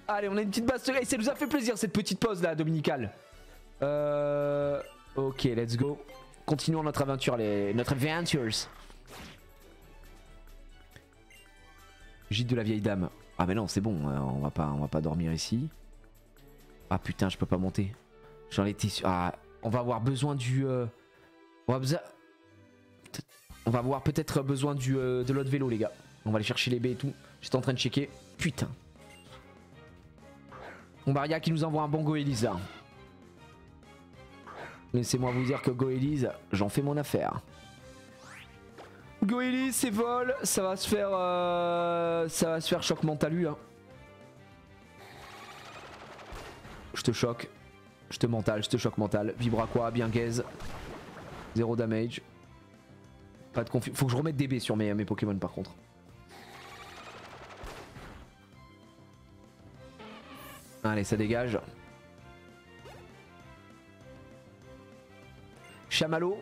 Allez, on a une petite base. Et ça nous a fait plaisir cette petite pause là, dominicale. Ok, let's go. Continuons notre aventure, notre adventures. Gîte de la vieille dame. Ah mais non, c'est bon, on va pas dormir ici. Ah putain, je peux pas monter. J'en étais sûr. Ah, on va avoir besoin du... On va avoir peut-être besoin de l'autre vélo, les gars. On va aller chercher les baies et tout. J'étais en train de checker. Putain. Bon, Maria qui nous envoie un bon Goélise là. Laissez-moi vous dire que Goélise, j'en fais mon affaire. Goélise, c'est vol. Ça va se faire choc mental lui. Hein. Je te choque. Je te mental, je te choque mental. Vibra quoi, bien gaze. 0 damage. Pas de confusion. Faut que je remette des baies sur mes Pokémon par contre. Allez, ça dégage. Chamallow.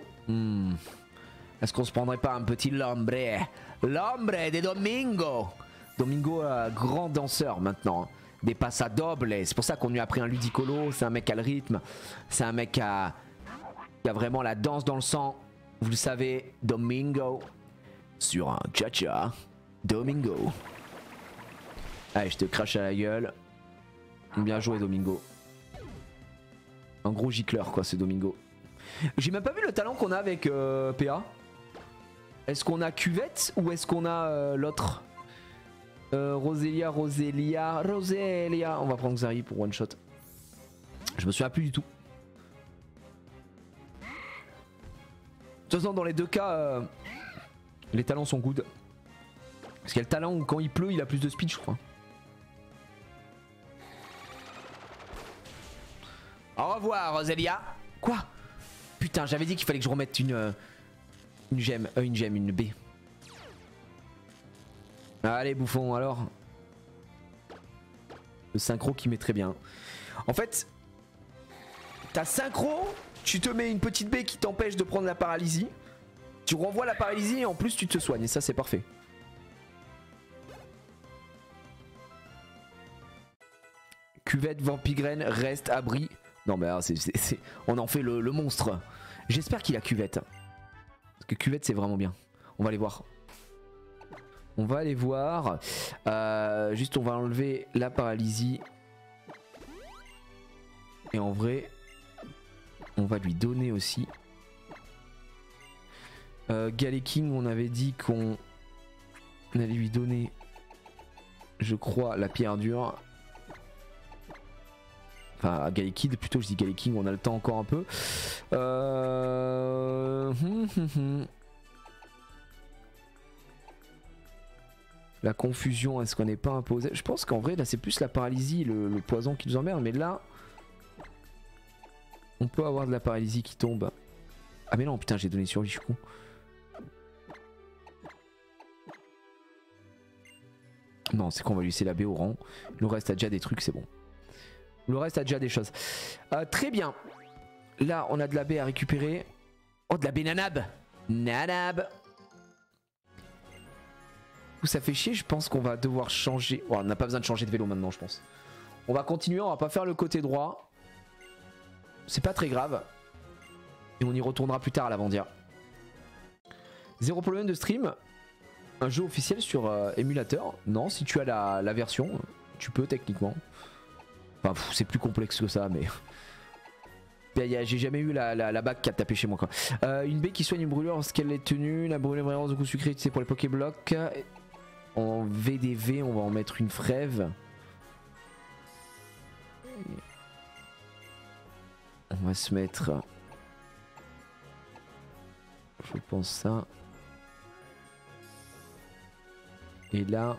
Est-ce qu'on se prendrait pas un petit Lombre? Lombre de Domingo. Domingo, grand danseur maintenant. Des passa doble. C'est pour ça qu'on lui a pris un ludicolo. C'est un mec à le rythme. C'est un mec qui a vraiment la danse dans le sang. Vous le savez, Domingo. Sur un cha-cha. Domingo. Allez, je te crache à la gueule. Bien joué, Domingo. Un gros gicleur, quoi, ce Domingo. J'ai même pas vu le talent qu'on a avec PA. Est-ce qu'on a Cuvette ou est-ce qu'on a l'autre Roselia. On va prendre Xari pour one shot. Je me souviens plus du tout. De toute façon, dans les deux cas, les talents sont good. Parce qu'il y a le talent où quand il pleut, il a plus de speed, je crois. Au revoir, Roselia. Quoi? Putain, j'avais dit qu'il fallait que je remette une gemme, une baie. Allez, bouffon, alors. Le synchro qui met très bien. En fait, t'as synchro, tu te mets une petite baie qui t'empêche de prendre la paralysie. Tu renvoies la paralysie et en plus tu te soignes. Et ça, c'est parfait. Cuvette, Vampigraine, reste, abri. Non mais on en fait le monstre. J'espère qu'il a Cuvette. Parce que Cuvette c'est vraiment bien. On va aller voir. On va aller voir. Juste on va enlever la paralysie. Et en vrai, on va lui donner aussi. Galeking, on avait dit qu'on allait lui donner, je crois, la pierre dure. Enfin, à Galekid, plutôt je dis Galeking, on a le temps encore un peu. La confusion, est-ce qu'on n'est pas imposé? Je pense qu'en vrai, là, c'est plus la paralysie, le poison qui nous emmerde. Mais là, on peut avoir de la paralysie qui tombe. Ah mais non, putain, j'ai donné sur lui, je suis con. Non, c'est qu'on va lui laisser la baie au rang. Il nous reste déjà des trucs, c'est bon. Le reste a déjà des choses. Très bien. Là, on a de la baie à récupérer. Oh, de la baie Nanab. Nanab. Ça fait chier, je pense qu'on va devoir changer. Oh, on n'a pas besoin de changer de vélo maintenant, je pense. On va continuer, on va pas faire le côté droit. C'est pas très grave. Et on y retournera plus tard à l'Avandia. 0 problème de stream. Un jeu officiel sur émulateur. Non, si tu as la version, tu peux techniquement. Enfin, c'est plus complexe que ça, mais... J'ai jamais eu la bague qui a tapé chez moi, quoi. Une baie qui soigne une brûlure lorsqu'elle est tenue. La brûlure vraiment de coup sucré, c'est pour les Pokéblocs. En VDV, on va en mettre une frève. On va se mettre... Je pense ça. Et là...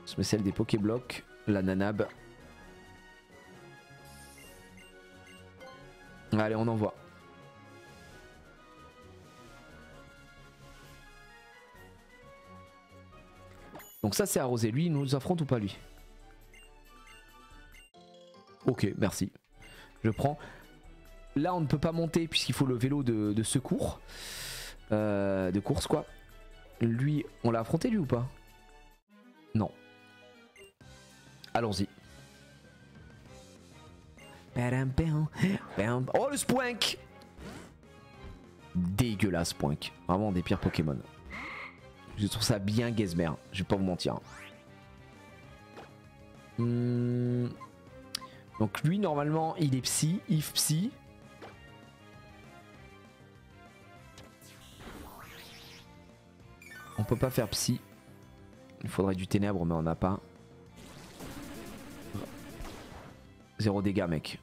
On se met celle des Pokéblocs. La Nanab. Allez, on envoie. Donc ça c'est arrosé. Lui, il nous affronte ou pas lui? Ok, merci. Je prends. Là, on ne peut pas monter puisqu'il faut le vélo de secours. De course, quoi. Lui, on l'a affronté lui ou pas? Non. Allons-y. Oh le Spoink! Dégueulasse Spoink. Vraiment des pires Pokémon. Je trouve ça bien Gazmer, je vais pas vous mentir. Donc lui normalement il est psy, if psy. On peut pas faire psy. Il faudrait du ténèbre mais on n'a pas. 0 dégâts mec.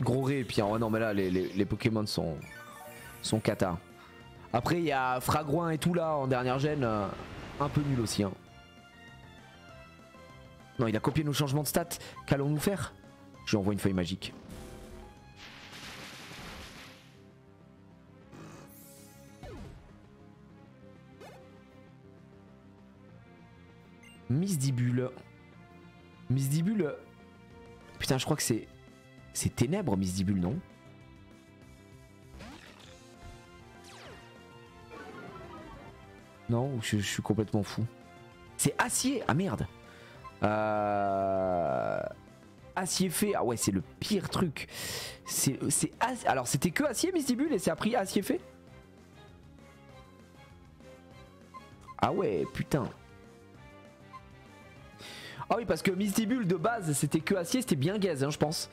Gros ré et puis oh non mais là les Pokémon sont cata. Après il y a Fragouin et tout là en dernière gêne, un peu nul aussi hein. Non il a copié nos changements de stats. Qu'allons-nous faire? Je lui envoie une feuille magique. Misdibule. Misdibule. Putain je crois que c'est ténèbres Misdibule non? Non, je suis complètement fou. C'est acier. Ah merde. Acier fait. Ah ouais c'est le pire truc. Alors c'était que acier Misdibule et c'est appris acier fait. Ah ouais putain. Ah oui parce que Misdibule de base c'était que acier, c'était bien gaz hein, je pense.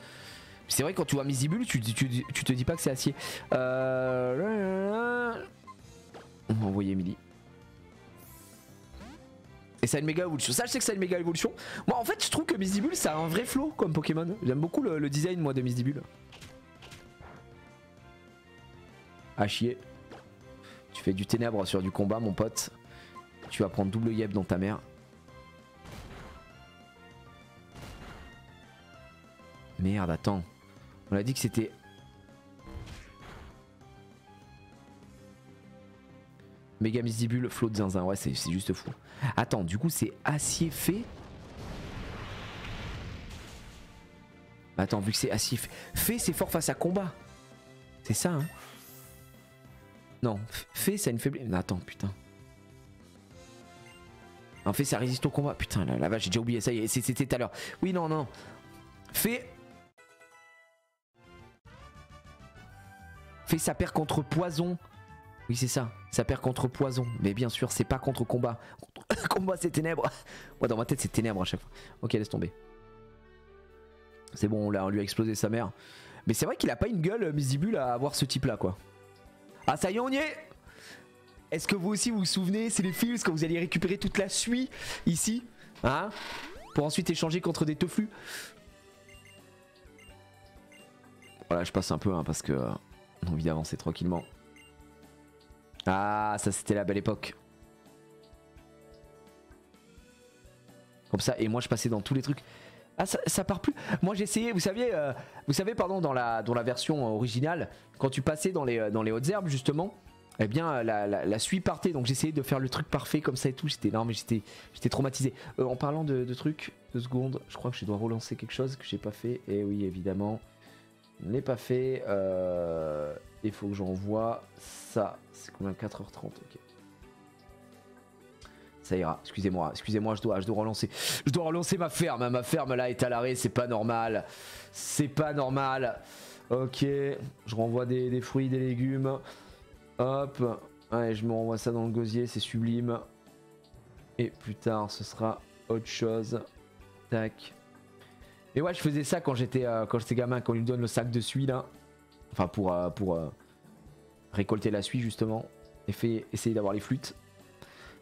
C'est vrai quand tu vois Misdibule tu te dis pas que c'est acier. On va envoyer Emily. Et ça a une méga évolution. Ça je sais que ça a une méga évolution. Moi en fait je trouve que Misdibule ça a un vrai flow comme Pokémon. J'aime beaucoup le design moi de Misdibule. À chier. Tu fais du ténèbre sur du combat mon pote. Tu vas prendre double yep dans ta mère. Merde attends. On a dit que c'était... Méga Misdibule, flot de zinzin. Ouais c'est juste fou. Attends du coup c'est acier fait. Attends vu que c'est acier fait c'est fort face à combat. C'est ça hein. Non fait ça a une faiblesse. Attends putain. En fait ça résiste au combat. Putain la vache j'ai déjà oublié ça y est c'était tout à l'heure. Oui non non. Fait ça perd contre poison. Oui c'est ça. Ça perd contre poison. Mais bien sûr c'est pas contre combat. Combat c'est ténèbres. Moi dans ma tête c'est ténèbres à chaque fois. Ok laisse tomber. C'est bon on lui a explosé sa mère. Mais c'est vrai qu'il a pas une gueule Misdibule à avoir ce type là quoi. Ah ça y est on y est. Est-ce que vous aussi vous vous souvenez, c'est les fils quand vous allez récupérer toute la suie ici, hein, pour ensuite échanger contre des teuflus. Voilà, je passe un peu hein, parce que j'ai envie d'avancer tranquillement. Ah, ça c'était la belle époque. Comme ça, et moi je passais dans tous les trucs. Ah ça part plus. Moi j'ai essayé, vous savez pardon dans la version originale, quand tu passais dans les hautes herbes justement. Eh bien la suie partait donc j'essayais de faire le truc parfait comme ça et tout. J'étais traumatisé. En parlant de trucs, 2 secondes, je crois que je dois relancer quelque chose que j'ai pas fait. Et oui évidemment, je ne l'ai pas fait. Il faut que j'envoie ça. C'est combien 4h30 ok. Ça ira, excusez-moi, je dois relancer. Je dois relancer ma ferme. Ma ferme là est à l'arrêt, c'est pas normal. C'est pas normal. Ok, je renvoie des fruits, des légumes. Hop, allez, je me renvoie ça dans le gosier, c'est sublime. Et plus tard, ce sera autre chose. Tac. Et ouais, je faisais ça quand j'étais gamin, quand on lui donne le sac de suie là. Enfin, pour récolter la suie justement. Et essayer d'avoir les flûtes.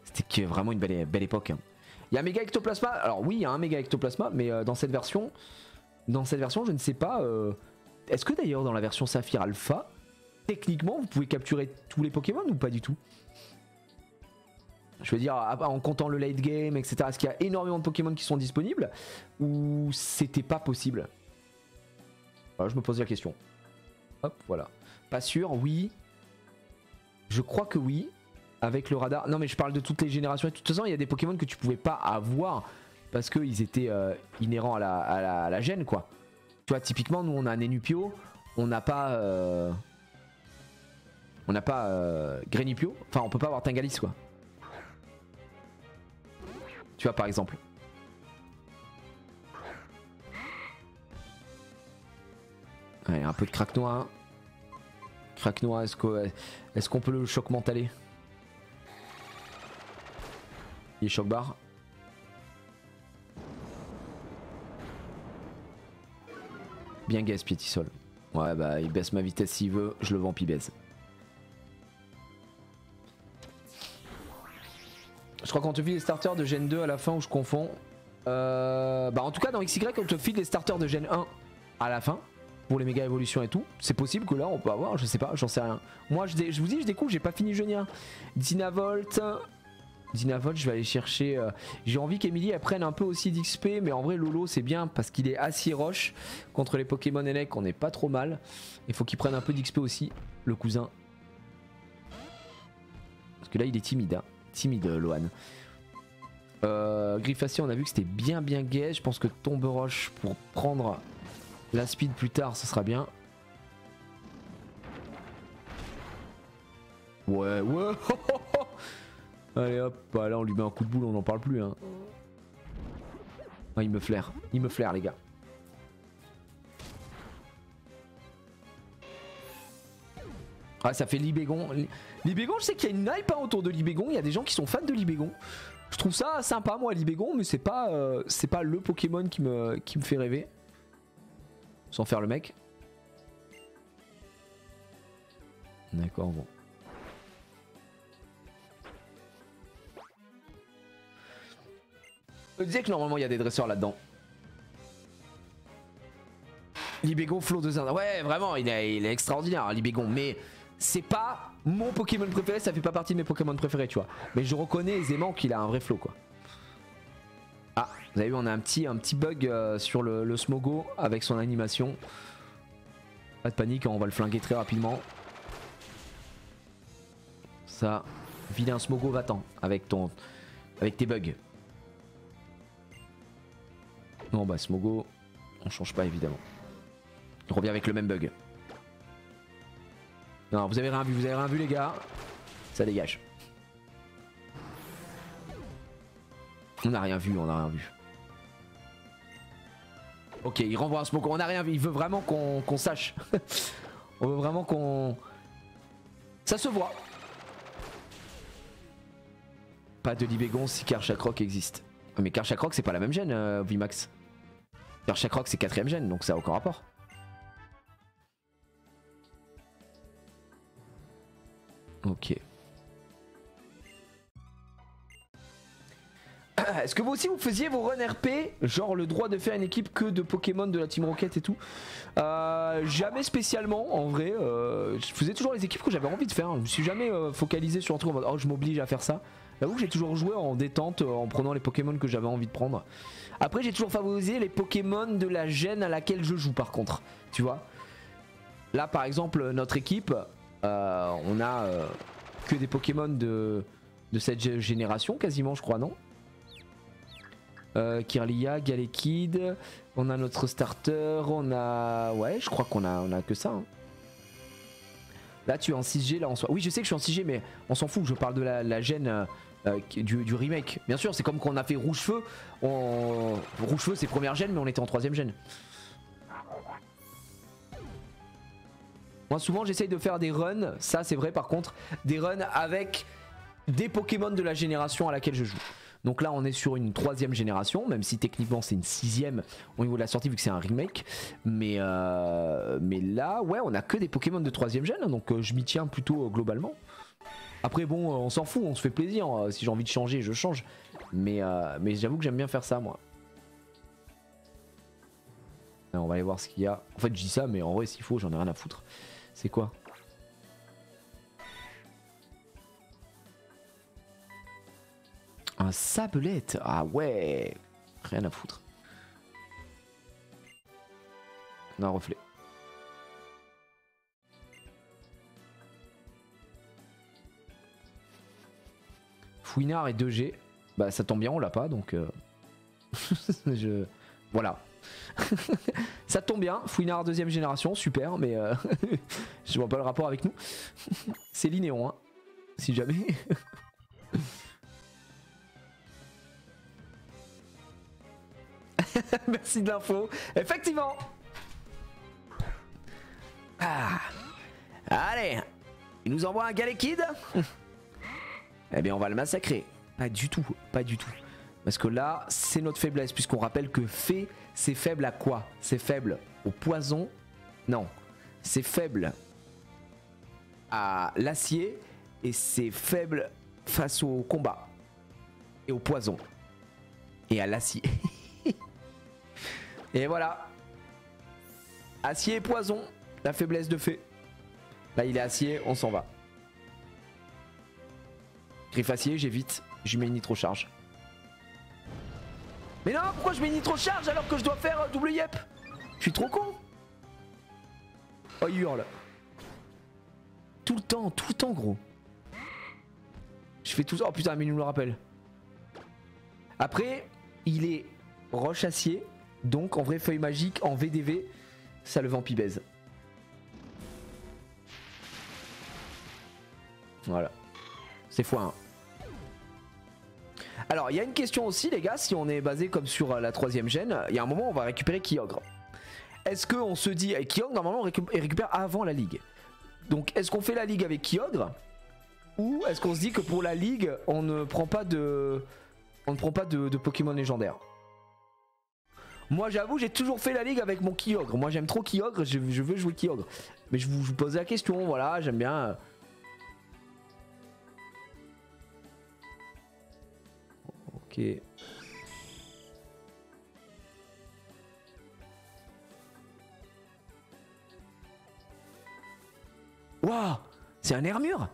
C'était vraiment une belle époque. Hein. Il y a un méga ectoplasma. Alors oui, il y a un méga ectoplasma, mais dans cette version, je ne sais pas. Est-ce que d'ailleurs dans la version Saphir Alpha, techniquement, vous pouvez capturer tous les Pokémon ou pas du tout? Je veux dire, en comptant le late game, etc. Est-ce qu'il y a énormément de Pokémon qui sont disponibles ou c'était pas possible? Voilà, je me pose la question. Hop, voilà. Pas sûr, oui. Je crois que oui. Avec le radar. Non, mais je parle de toutes les générations. Et de toute façon, il y a des Pokémon que tu pouvais pas avoir parce qu'ils étaient inhérents à la gêne, quoi. Tu vois, typiquement, nous, on a un Nenupio. On n'a pas. Grenipio. Enfin, on peut pas avoir Tingalis quoi. Tu vois par exemple. Allez, un peu de crack noir. Crack noir, est-ce qu'on peut le choc mentaler? Il est choc barre. Bien gaze Piétisol. Ouais bah il baisse ma vitesse s'il veut, je le vends puis baise. Je crois qu'on te file les starters de Gen 2 à la fin ou je confonds. Bah en tout cas dans XY on te file les starters de Gen 1 à la fin. Pour les méga évolutions et tout. C'est possible que là on peut avoir, je sais pas, j'en sais rien. Moi je vous dis je découvre, j'ai pas fini Genia. Dynavolt. Dynavolt je vais aller chercher. J'ai envie qu'Emily elle prenne un peu aussi d'XP. Mais en vrai Lolo c'est bien parce qu'il est acier roche. Contre les Pokémon Elec on est pas trop mal. Il faut qu'il prenne un peu d'XP aussi. Le cousin. Parce que là il est timide hein. Timide Lohan. Griffacier on a vu que c'était bien gay. Je pense que Tombe Roche pour prendre la speed plus tard, ce sera bien. Ouais. Allez hop, bah là on lui met un coup de boule, on n'en parle plus. Hein. Ah, il me flaire les gars. Ah ça fait Libégon. Libégon je sais qu'il y a une hype hein, autour de Libégon, il y a des gens qui sont fans de Libégon. Je trouve ça sympa moi Libégon, mais c'est pas le Pokémon qui me fait rêver. Sans faire le mec. D'accord, bon. Je disais que normalement il y a des dresseurs là-dedans. Libégon Flow de Zinda. Ouais, vraiment, il est extraordinaire, hein, Libégon. Mais c'est pas mon Pokémon préféré, ça fait pas partie de mes Pokémon préférés, tu vois. Mais je reconnais aisément qu'il a un vrai flow, quoi. Ah, vous avez vu, on a un petit bug sur le Smogo avec son animation. Pas de panique, on va le flinguer très rapidement. Ça, vilain Smogo, va-t'en avec tes bugs. Non bah Smogo, on change pas évidemment. Il revient avec le même bug. Non, vous avez rien vu les gars. Ça dégage. On n'a rien vu. Ok, il renvoie un Smogo, on n'a rien vu, il veut vraiment qu'on sache. On veut vraiment qu'on... Ça se voit. Pas de Libégon si Karchakroc existe. Mais Karchakroc c'est pas la même gêne, Vimax. Karchakroc c'est 4ème gêne, donc ça a aucun rapport. Ok. Est-ce que vous aussi vous faisiez vos run RP? Genre le droit de faire une équipe que de Pokémon de la Team Rocket et tout? Jamais spécialement en vrai. Je faisais toujours les équipes que j'avais envie de faire. Je me suis jamais focalisé sur un truc en mode oh je m'oblige à faire ça. J'avoue que j'ai toujours joué en détente en prenant les Pokémon que j'avais envie de prendre. Après j'ai toujours favorisé les Pokémon de la gêne à laquelle je joue par contre. Tu vois? Là par exemple notre équipe on a que des Pokémon de cette génération quasiment je crois non? Kirlia, Galekid, on a notre starter, on a... Ouais, je crois qu'on a que ça. Hein. Là, tu es en 6G, là, en soi. Oui, je sais que je suis en 6G, mais on s'en fout, je parle de la gêne du remake. Bien sûr, c'est comme quand on a fait Rouge Feu. Rouge Feu, c'est première gêne, mais on était en 3ème gêne. Moi, souvent, j'essaye de faire des runs, ça c'est vrai par contre, des runs avec des Pokémon de la génération à laquelle je joue. Donc là on est sur une 3ème génération, même si techniquement c'est une 6ème au niveau de la sortie vu que c'est un remake. Mais là ouais on a que des Pokémon de 3ème gène, donc je m'y tiens plutôt globalement. Après bon on s'en fout, on se fait plaisir, si j'ai envie de changer je change. Mais j'avoue que j'aime bien faire ça moi. Alors, on va aller voir ce qu'il y a. En fait je dis ça mais en vrai s'il faut j'en ai rien à foutre. C'est quoi ? Un sablette. Ah ouais. Rien à foutre. On a un reflet. Fouinard et 2G. Bah ça tombe bien on l'a pas donc voilà. Ça tombe bien, Fouinard 2ème génération, super, mais je vois pas le rapport avec nous. C'est Linéon, hein, si jamais. Merci de l'info. Effectivement. Ah. Allez. Il nous envoie un Galekid. Eh bien on va le massacrer. Pas du tout, pas du tout. Parce que là c'est notre faiblesse. Puisqu'on rappelle que Fée c'est faible à quoi? C'est faible au poison. Non. C'est faible à l'acier. Et c'est faible face au combat. Et au poison. Et à l'acier. Et voilà. Acier et poison. La faiblesse de Fée. Là il est acier, on s'en va. Griffe acier, j'évite. Je mets une nitro-charge. Mais non, pourquoi je mets une nitro-charge alors que je dois faire double yep? Je suis trop con. Oh, il hurle. Tout le temps gros. Je fais tout ça. Oh putain, mais il nous le rappelle. Après, il est roche acier. Donc en vrai, feuille magique, en VDV, ça le vampibèse. Voilà. C'est x1. Alors, il y a une question aussi, les gars, si on est basé comme sur la 3ème gêne, il y a un moment où on va récupérer Kyogre. Est-ce qu'on se dit, Kyogre, normalement, on récupère avant la ligue. Donc, est-ce qu'on fait la ligue avec Kyogre? Ou est-ce qu'on se dit que pour la ligue, on ne prend pas de Pokémon légendaire? Moi, j'avoue, j'ai toujours fait la ligue avec mon Kyogre. Moi, j'aime trop Kyogre, je veux jouer Kyogre. Mais je vous pose la question, voilà, j'aime bien... Ok. Waouh, c'est un Hermure?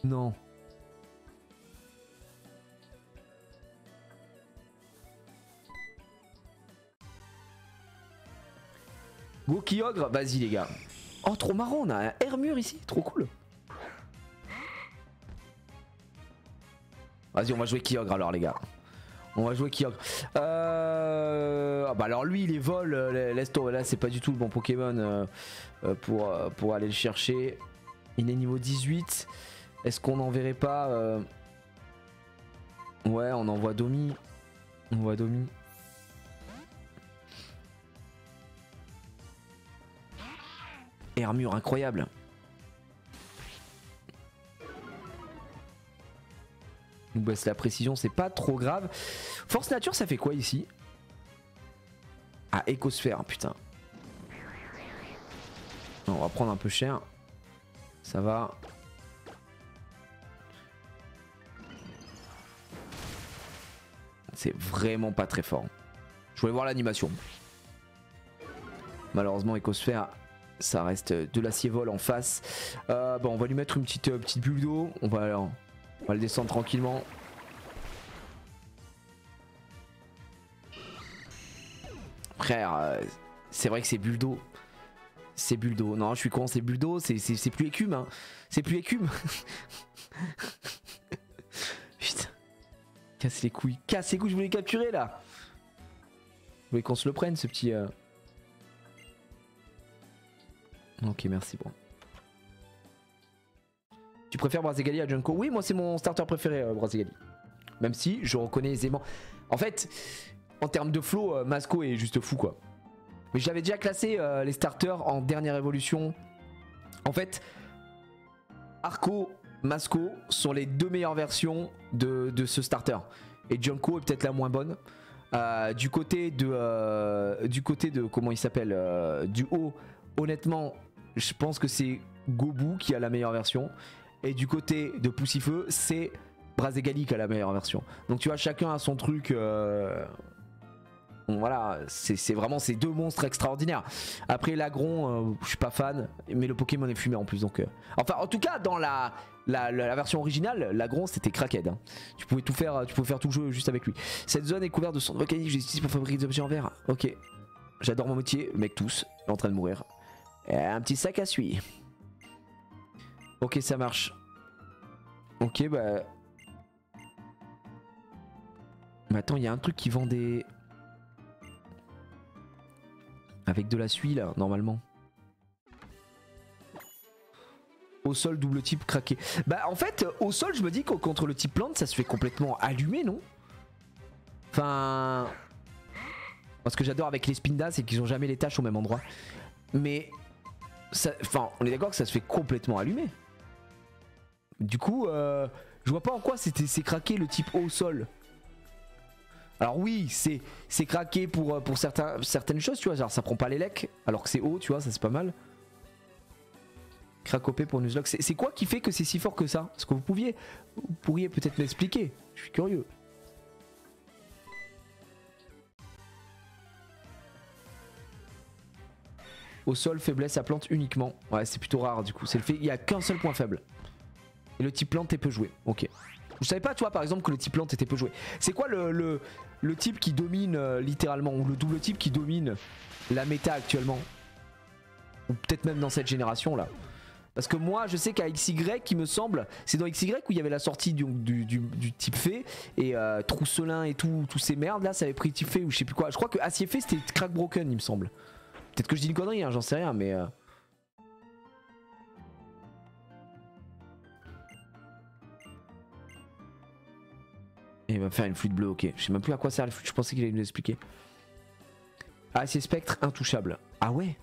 Non. Go Kyogre, vas-y les gars. Oh, trop marrant, on a un Hermure ici, trop cool. Vas-y, on va jouer Kyogre alors les gars. On va jouer Kyogre. Ah bah alors lui il est vol, laisse tomber, là c'est pas du tout le bon Pokémon pour aller le chercher. Il est niveau 18. Est-ce qu'on n'enverrait pas Ouais, on envoie Domi. On envoie Domi. Hermure incroyable. Nous baisse la précision, c'est pas trop grave. Force nature, ça fait quoi ici? Ah, écosphère, putain. On va prendre un peu cher. Ça va. C'est vraiment pas très fort. Je voulais voir l'animation. Malheureusement, écosphère, ça reste de l'acier vol en face. Bon, on va lui mettre une petite bulle d'eau. On va le descendre tranquillement. Frère, c'est vrai que c'est bulle d'eau. C'est bulle d'eau. Non, je suis con, c'est bulle d'eau. C'est plus écume. Hein. C'est plus écume. Putain. Casse les couilles. Casse les couilles, je voulais le capturer là. Je voulais qu'on se le prenne ce petit... Ok, merci, bon. Tu préfères Brazegali à Junko? Oui, moi c'est mon starter préféré, Brazegali. Même si je reconnais aisément. En fait, en termes de flow, Masco est juste fou quoi. Mais j'avais déjà classé les starters en dernière évolution. En fait, Arco, Masco sont les deux meilleures versions de ce starter. Et Junko est peut-être la moins bonne. Du côté de comment il s'appelle, du haut, honnêtement, je pense que c'est Gobu qui a la meilleure version. Et du côté de Poussifeu, c'est Brazegali qui a la meilleure version. Donc tu vois, chacun a son truc. Voilà, c'est vraiment ces deux monstres extraordinaires. Après l'Agron, je suis pas fan, mais le Pokémon est fumé en plus. Donc, enfin, en tout cas, dans la version originale, l'Agron c'était crackhead. Hein. Tu pouvais tout faire, tout le jeu juste avec lui. Cette zone est couverte de sondes volcaniques, j'utilise pour fabriquer des objets en verre. Ok, j'adore mon métier, le mec tous, il est en train de mourir. Et un petit sac à suie. Ok, ça marche. Ok, bah. Mais attends, il y a un truc qui vend des. Avec de la suie là, normalement. Au sol, double type craqué. Bah, en fait, au sol, je me dis que contre le type plante, ça se fait complètement allumer, non? Enfin. Moi, ce que j'adore avec les Spinda, c'est qu'ils ont jamais les tâches au même endroit. Mais, enfin, on est d'accord que ça se fait complètement allumer. Du coup, je vois pas en quoi c'est craqué le type haut sol. Alors oui, c'est craqué pour certaines choses, tu vois, genre ça prend pas les lecs, alors que c'est haut, tu vois, ça c'est pas mal. Crack OP pour Nuzlocke, c'est quoi qui fait que c'est si fort que ça? Est-ce que vous pourriez peut-être m'expliquer? Je suis curieux. Au sol, faiblesse à plante uniquement. Ouais, c'est plutôt rare du coup. C'est le fait, il y a qu'un seul point faible. Et le type plante est peu joué. Ok. Je savais pas, tu vois, par exemple, que le type plante était peu joué. C'est quoi le type qui domine littéralement, ou le double type qui domine la méta actuellement? Ou peut-être même dans cette génération là. Parce que moi, je sais qu'à XY, il me semble, c'est dans XY où il y avait la sortie du type fée. Et Trousselin et tous ces merdes là, ça avait pris type fée ou je sais plus quoi. Je crois que Acier Fée c'était Crack Broken, il me semble. Peut-être que je dis une connerie, hein, j'en sais rien, mais... Il va me faire une flûte bleue, ok. Je sais même plus à quoi sert la flûte, je pensais qu'il allait nous expliquer. Acier Spectre, intouchable. Ah ouais?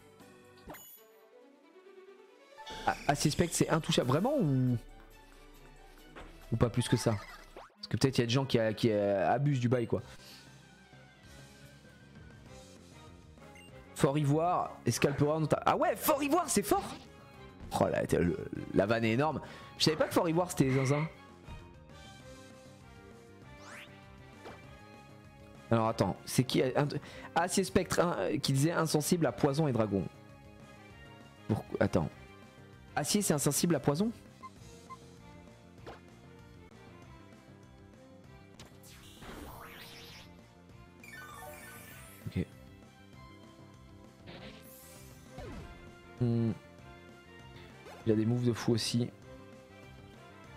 Acier Spectre, c'est intouchable. Vraiment ou pas plus que ça? Parce que peut-être il y a des gens qui abusent du bail, quoi. Fort Ivoire, Escalpera... Ah ouais, Fort Ivoire, c'est fort! Oh la vanne est énorme. Je savais pas que Fort Ivoire c'était zinzin. Alors attends, c'est qui? Acier Spectre qui disait insensible à poison et dragon. Attends. Acier c'est insensible à poison? Ok. Il a des moves de fou aussi.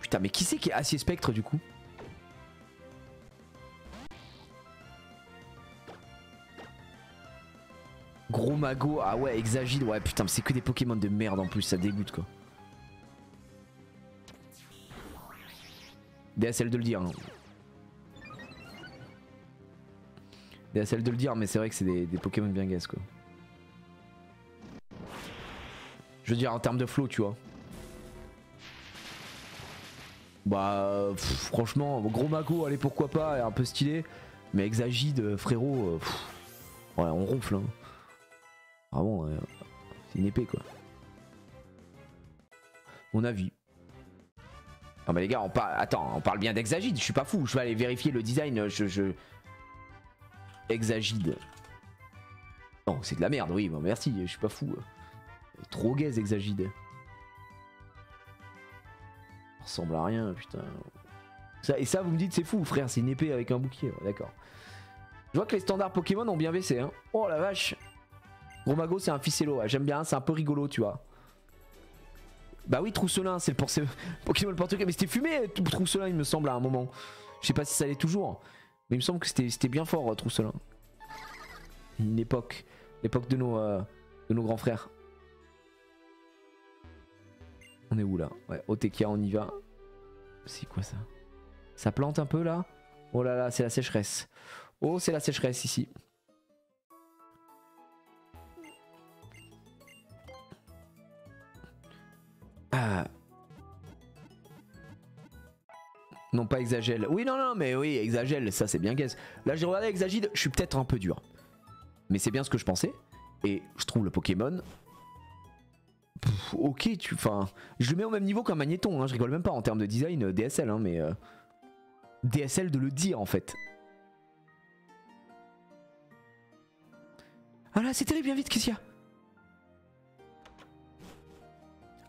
Putain, mais qui c'est qui est Acier Spectre du coup? Gros Mago, ah ouais, Exagide, ouais putain, mais c'est que des Pokémon de merde en plus, ça dégoûte quoi. DSL de le dire. Hein. DSL de le dire, mais c'est vrai que c'est des Pokémon bien gaze quoi. Je veux dire en termes de flow, tu vois. Bah franchement, gros Mago, allez pourquoi pas, un peu stylé. Mais Exagide, frérot, ouais, on ronfle. Hein. Vraiment, c'est une épée quoi. Mon avis. Non mais les gars, on parle bien d'Exagide, je suis pas fou, je vais aller vérifier le design, Exagide. Non, c'est de la merde, oui, bon, merci, je suis pas fou. Trop gaze Exagide. Ça ressemble à rien, putain. Et ça, vous me dites, c'est fou, frère, c'est une épée avec un bouclier, ouais, d'accord. Je vois que les standards Pokémon ont bien baissé, hein. Oh la vache. Gros Mago, c'est un ficello, ouais, j'aime bien, c'est un peu rigolo, tu vois. Bah oui, Trousselin, c'est pour ce Pokémon portugais. Mais c'était fumé, Trousselin, il me semble, à un moment. Je sais pas si ça l'est toujours. Mais il me semble que c'était bien fort, Trousselin. Une époque. L'époque de nos grands frères. On est où là? Ouais, Otekia, on y va. C'est quoi ça? Ça plante un peu là? Oh là là, c'est la sécheresse. Oh, c'est la sécheresse ici. Ah. Non, pas Exagel. Oui, non, mais oui, Exagel, ça c'est bien gaze. Là, j'ai regardé Exagide, je suis peut-être un peu dur. Mais c'est bien ce que je pensais. Et je trouve le Pokémon... ok, enfin, je le mets au même niveau qu'un Magnéton, hein, je rigole même pas en termes de design DSL, hein, mais... DSL de le dire en fait. Ah là, c'est terrible, bien vite, qu'est-ce qu'il y a?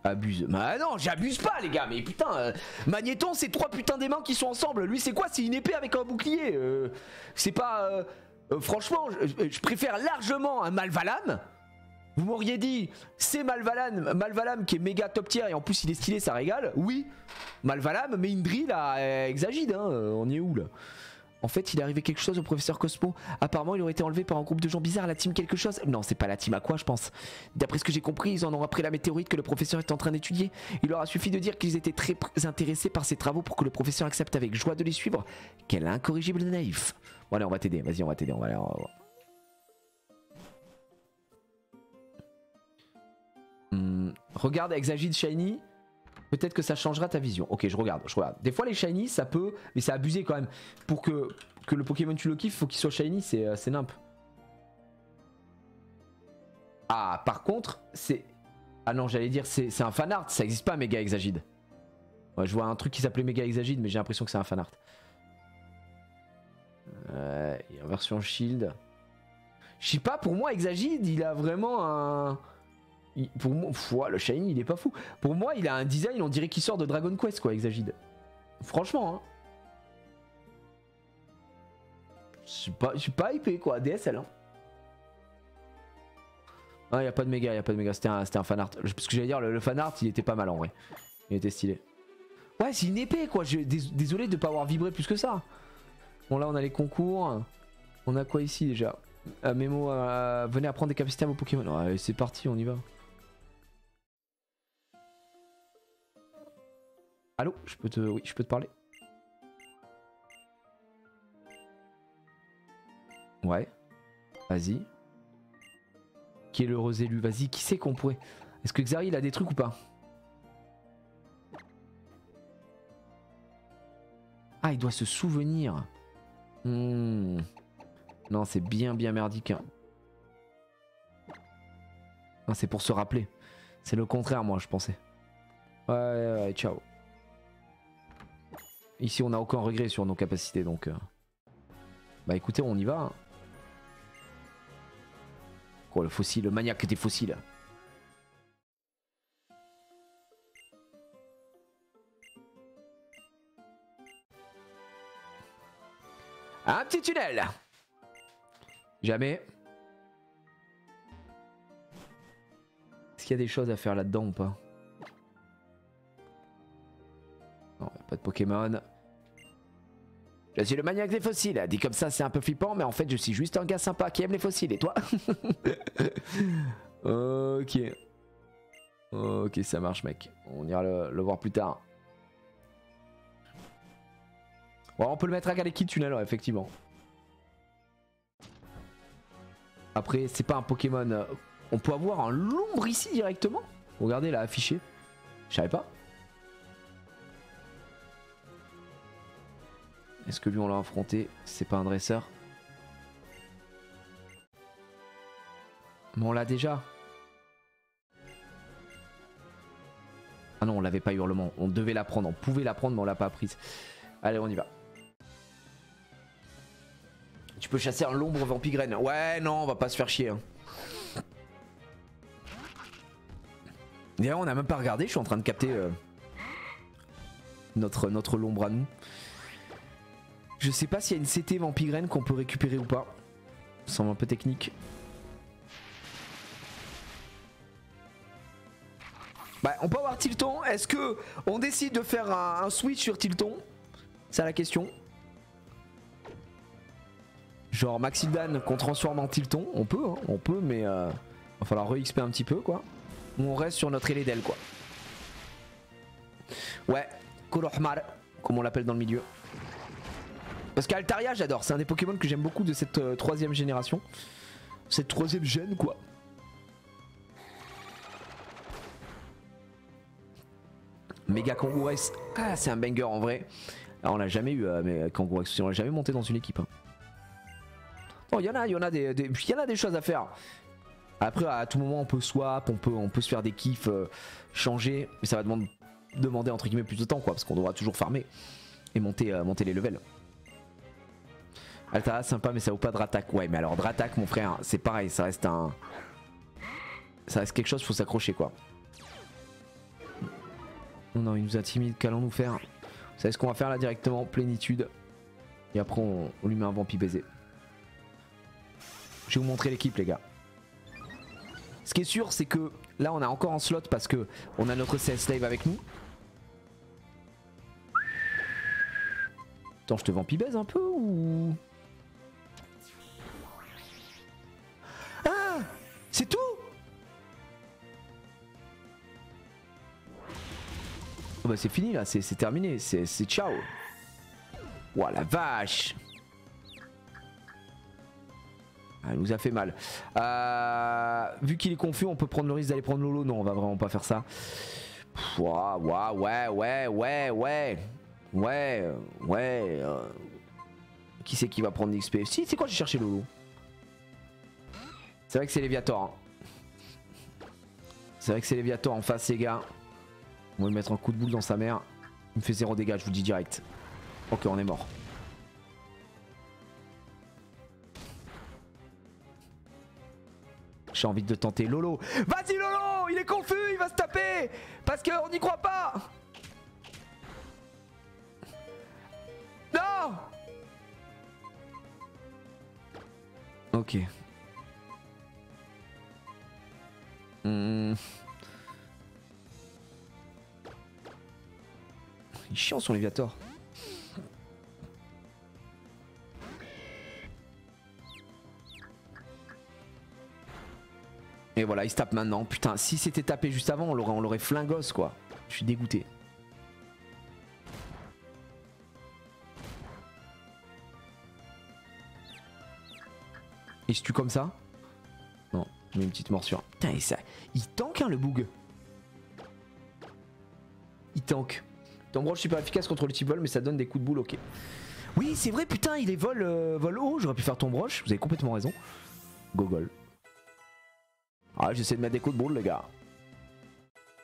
Abuse. Bah non, j'abuse pas les gars, mais putain, Magnéton c'est 3 putains des mains qui sont ensemble. Lui c'est quoi? C'est une épée avec un bouclier. C'est pas... franchement, je préfère largement un Malvalam. Vous m'auriez dit, c'est Malvalam qui est méga top tier et en plus il est stylé, ça régale. Oui, Malvalam, mais Indri là, Exagide, hein, on y est où là? En fait, il est arrivé quelque chose au professeur Cosmo. Apparemment, il aurait été enlevé par un groupe de gens bizarres, la team quelque chose. Non, c'est pas la team à quoi, je pense. D'après ce que j'ai compris, ils en ont appris la météorite que le professeur est en train d'étudier. Il leur a suffi de dire qu'ils étaient très intéressés par ces travaux pour que le professeur accepte avec joie de les suivre. Quel incorrigible naïf. Bon allez, on va t'aider, vas-y, on va t'aider, on va aller... Regarde Exagite Shiny. Peut-être que ça changera ta vision. Ok, je regarde, je regarde. Des fois les Shiny ça peut... Mais c'est abusé quand même. Pour que le Pokémon tu le kiffes, faut qu'il soit Shiny, c'est nimp. Ah, par contre, c'est... Ah non, j'allais dire, c'est un fanart, ça existe pas Mega Exagide. Ouais, je vois un truc qui s'appelait Mega Exagide, mais j'ai l'impression que c'est un fanart. Il y a une version Shield. Je sais pas, pour moi, Exagide, il a vraiment un... Pour moi, le Shiny, il est pas fou. Pour moi, il a un design, on dirait qu'il sort de Dragon Quest, quoi, Exagide. Franchement, hein. Je suis pas hypé, quoi, DSL, hein. Ah, y a pas de méga, c'était un fanart. Parce que j'allais dire, le fanart, il était pas mal en vrai. Il était stylé. Ouais, c'est une épée quoi. Désolé de pas avoir vibré plus que ça. Bon, là, on a les concours. On a quoi ici déjà? Mémo, venez apprendre des capacités à vos Pokémon. Ouais, c'est parti, on y va. Allô, oui, je peux te parler. Ouais. Vas-y. Qui est l'heureux élu? Vas-y, qui c'est qu'on pourrait... Est-ce que Xari il a des trucs ou pas? Ah, il doit se souvenir. Non, c'est bien merdique. Non, c'est pour se rappeler. C'est le contraire, moi, je pensais. Ouais, ciao. Ici, on n'a aucun regret sur nos capacités, donc... Bah écoutez, on y va. Hein. Oh, le fossile, le maniaque des fossiles. Un petit tunnel. Jamais. Est-ce qu'il y a des choses à faire là-dedans ou pas? Non, pas de Pokémon. Je suis le maniaque des fossiles. Dit comme ça, c'est un peu flippant, mais en fait, je suis juste un gars sympa qui aime les fossiles. Et toi? Ok. Ok, ça marche, mec. On ira le voir plus tard. Bon, on peut le mettre à Galeki tunnel, ouais, effectivement. Après, c'est pas un Pokémon. On peut avoir un Lombre ici directement. Regardez, là, affiché. Je savais pas. Est-ce que lui on l'a affronté? C'est pas un dresseur? Mais on l'a déjà. Ah non, on l'avait pas hurlement. On devait la prendre. On pouvait la prendre mais on l'a pas prise. Allez, on y va. Tu peux chasser un Lombre Vampigraine. Ouais, non, on va pas se faire chier. Hein. D'ailleurs, on a même pas regardé. Je suis en train de capter notre Lombre à nous. Je sais pas s'il y a une CT Vampigraine qu'on peut récupérer ou pas. Ça semble un peu technique. Bah, on peut avoir Tilton. Est-ce que on décide de faire un switch sur Tilton? C'est la question. Genre Maxildan qu'on transforme en Tilton. On peut, mais va falloir re-XP un petit peu quoi. Ou on reste sur notre Eledel quoi. Ouais, Kolohmar, comme on l'appelle dans le milieu. Parce qu'Altaria j'adore, c'est un des Pokémon que j'aime beaucoup de cette troisième génération. Cette troisième gène quoi. Méga Kangourès, ah c'est un banger en vrai. Alors on l'a jamais eu mais Kangourès, on l'a jamais monté dans une équipe. Hein. Bon il y en a des choses à faire. Après à tout moment on peut swap, on peut se faire des kiffs, changer. Mais ça va demander entre guillemets plus de temps quoi. Parce qu'on devra toujours farmer et monter les levels. Altara sympa mais ça vaut pas de Dratak. Ouais mais alors Dratak mon frère c'est pareil, ça reste quelque chose, faut s'accrocher quoi. Non il nous intimide, qu'allons-nous faire? Vous savez ce qu'on va faire là directement? Plénitude. Et après on lui met un vampi baiser. Je vais vous montrer l'équipe les gars. Ce qui est sûr c'est que là on a encore un slot parce que on a notre CS Slave avec nous. Attends je te vampi baise un peu ou... Ah, c'est tout? Oh bah c'est fini là, c'est terminé, c'est ciao. Ouah la vache. Elle nous a fait mal. Vu qu'il est confus, on peut prendre le risque d'aller prendre Lolo. Non, on va vraiment pas faire ça. Ouais. Qui c'est qui va prendre l'XP? Si, c'est quoi, j'ai cherché Lolo. C'est vrai que c'est Léviator. Hein. C'est vrai que c'est Léviator en face, les gars. On va lui mettre un coup de boule dans sa mère. Il me fait 0 dégâts, je vous le dis direct. Ok, on est mort. J'ai envie de tenter Lolo. Vas-y Lolo, il est confus, il va se taper. Parce qu'on n'y croit pas. Non. Ok. Il est chiant son Léviator. Et voilà, il se tape maintenant. Putain, si c'était tapé juste avant, on l'aurait flingos quoi. Je suis dégoûté. Il se tue comme ça? Non, il met une petite morsure. Putain, il tank hein, le boug. Il tank. Ton broche super efficace contre le type vol, mais ça donne des coups de boule, ok. Oui, c'est vrai, putain, il est vol haut. J'aurais pu faire ton broche, vous avez complètement raison. Gogol. Ah, j'essaie de mettre des coups de boule, les gars.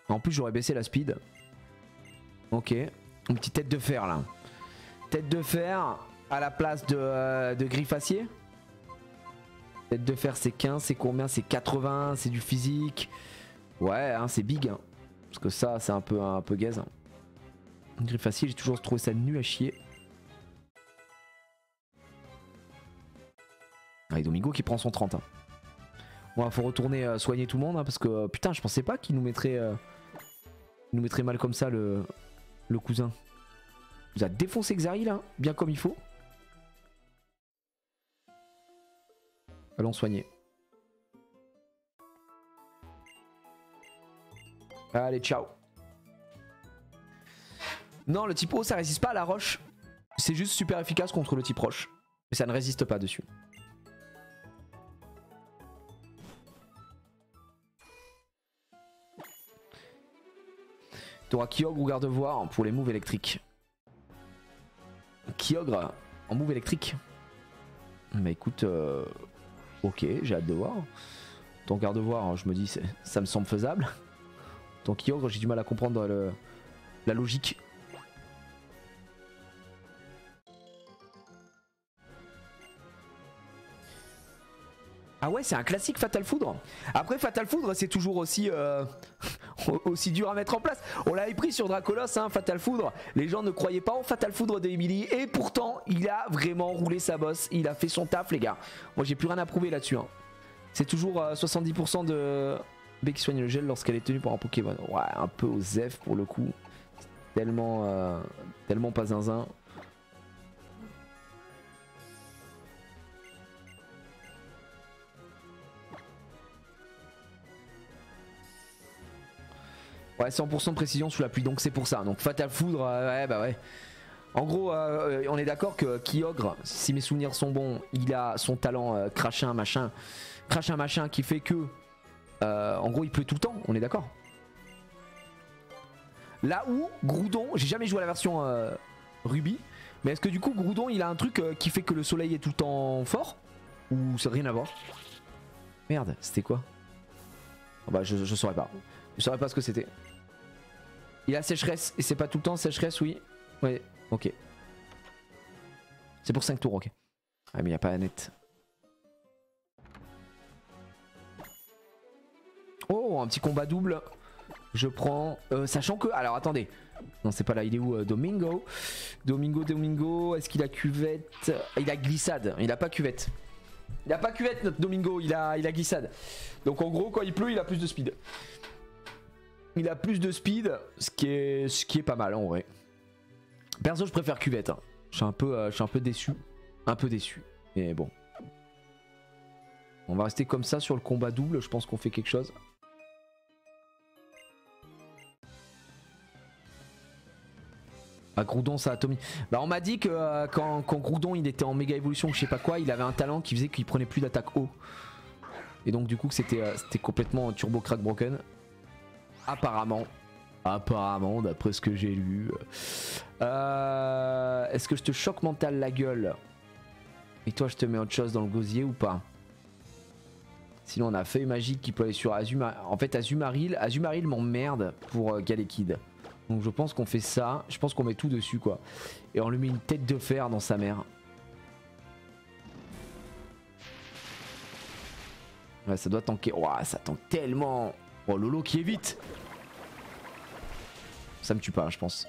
En plus, j'aurais baissé la speed. Ok. Une petite tête de fer, là. Tête de fer à la place de griffe acier. Tête de fer, c'est 15. C'est combien? C'est 80. C'est du physique. Ouais, hein, c'est big. Hein. Parce que ça, c'est un peu gaze. Hein. Griffe acier, j'ai toujours trouvé ça nul à chier. Ah, et Domingo qui prend son 30. Hein. Bon, faut retourner soigner tout le monde hein, parce que putain, je pensais pas qu'il nous mettrait mal comme ça le cousin. Il nous a défoncé Xari là, bien comme il faut. Allons soigner. Allez, ciao. Non, le type haut ça résiste pas à la roche. C'est juste super efficace contre le type roche. Mais ça ne résiste pas dessus. T'auras Kyogre ou Gardevoir pour les moves électriques. Kyogre en move électrique. Bah écoute, ok, j'ai hâte de voir. Ton Gardevoir, je me dis, ça me semble faisable. Ton Kyogre, j'ai du mal à comprendre la logique. Ah ouais, c'est un classique Fatal Foudre. Après, Fatal Foudre, c'est toujours aussi, aussi dur à mettre en place. On l'avait pris sur Dracolos, hein, Fatal Foudre. Les gens ne croyaient pas au Fatal Foudre de Emily. Et pourtant, il a vraiment roulé sa bosse. Il a fait son taf, les gars. Moi, j'ai plus rien à prouver là-dessus. Hein. C'est toujours 70% de B qui soigne le gel lorsqu'elle est tenue par un Pokémon. Ouais, un peu au Zef pour le coup. Tellement, tellement pas zinzin. Ouais, 100% de précision sous la pluie, donc c'est pour ça. Donc Fatal Foudre, ouais, bah ouais. En gros, on est d'accord que Kyogre, si mes souvenirs sont bons, il a son talent crachin machin qui fait que, en gros, il pleut tout le temps. On est d'accord. Là où Groudon, j'ai jamais joué à la version Ruby, mais est-ce que du coup Groudon, il a un truc qui fait que le soleil est tout le temps fort, ou c'est rien à voir? Merde, c'était quoi? Oh bah je saurais pas. Je saurais pas ce que c'était. Il a sécheresse et c'est pas tout le temps sécheresse, oui. Ouais, ok. C'est pour 5 tours, ok. Ah mais il n'y a pas Annette. Oh, un petit combat double. Je prends... sachant que... Alors attendez. Non, c'est pas là. Il est où Domingo. Domingo. Est-ce qu'il a cuvette? Il a glissade. Il a pas cuvette. Il a pas cuvette notre Domingo. Il a glissade. Donc en gros, quand il pleut, il a plus de speed. Il a plus de speed, ce qui est pas mal en vrai. Perso, je préfère cuvette. Hein. Je suis un peu déçu. Un peu déçu. Mais bon. On va rester comme ça sur le combat double. Je pense qu'on fait quelque chose. Ah, Groudon, ça a Tommy. Bah, on m'a dit que quand Groudon il était en méga évolution ou je sais pas quoi, il avait un talent qui faisait qu'il prenait plus d'attaque haut. Et donc, du coup, c'était complètement turbo crack broken. Apparemment. Apparemment, d'après ce que j'ai lu. Est-ce que je te choque mental la gueule? Et toi, je te mets autre chose dans le gosier ou pas? Sinon, on a feuille magique qui peut aller sur Azumarill. En fait, Azumarill m'emmerde pour Galekid. Donc je pense qu'on fait ça. Je pense qu'on met tout dessus quoi. Et on lui met une tête de fer dans sa mère. Ouais, ça doit tanker. Ouah, ça tank tellement. Oh, Lolo qui est vite. Ça me tue pas, je pense.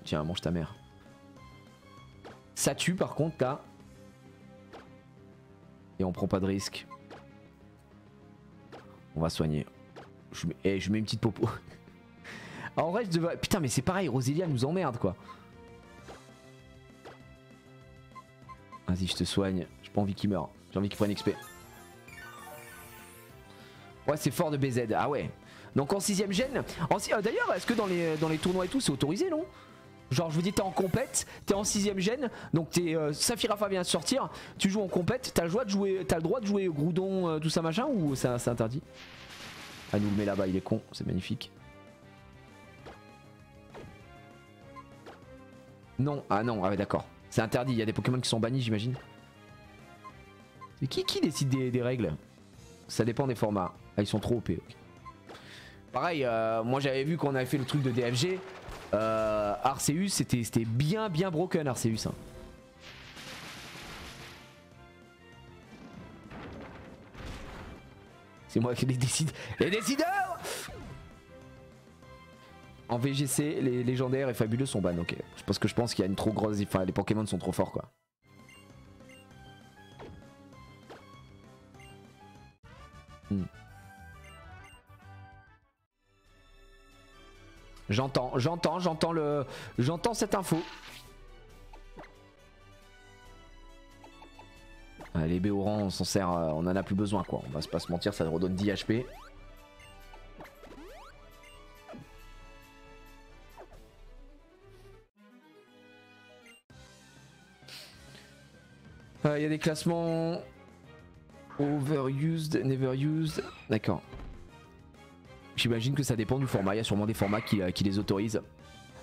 Tiens, mange ta mère. Ça tue par contre là. Et on prend pas de risque. On va soigner. Je mets une petite popo. En vrai, je devrais... Putain, mais c'est pareil, Rosélia nous emmerde quoi. Vas-y, je te soigne. J'ai pas envie qu'il meure. J'ai envie qu'il prenne XP. Ouais, c'est fort de BZ. Ah ouais. Donc en 6ème gène. D'ailleurs, est-ce que dans les tournois et tout, c'est autorisé, non? Genre, je vous dis, t'es en compète, t'es en 6ème gène, donc Saphirafa vient de sortir, tu joues en compète, t'as le droit de jouer Groudon, tout ça machin, ou c'est interdit? Ah, nous le met là-bas, il est con, c'est magnifique. Non, ah non, ah ouais, d'accord. C'est interdit, il y a des Pokémon qui sont bannis, j'imagine. C'est qui décide des règles? Ça dépend des formats. Ah, ils sont trop OP. Okay. Pareil, moi j'avais vu qu'on avait fait le truc de DFG. Arceus, c'était bien broken Arceus. Hein. C'est moi qui les décide. Les décideurs! En VGC, les légendaires et fabuleux sont ban, ok. Parce que je pense qu'il y a une trop grosse... Enfin, les Pokémon sont trop forts, quoi. J'entends cette info. Les Béorans, on s'en sert, on en a plus besoin, quoi. On va pas se mentir, ça redonne 10 HP. Il y a des classements overused, never used. D'accord. J'imagine que ça dépend du format. Il y a sûrement des formats qui les autorisent.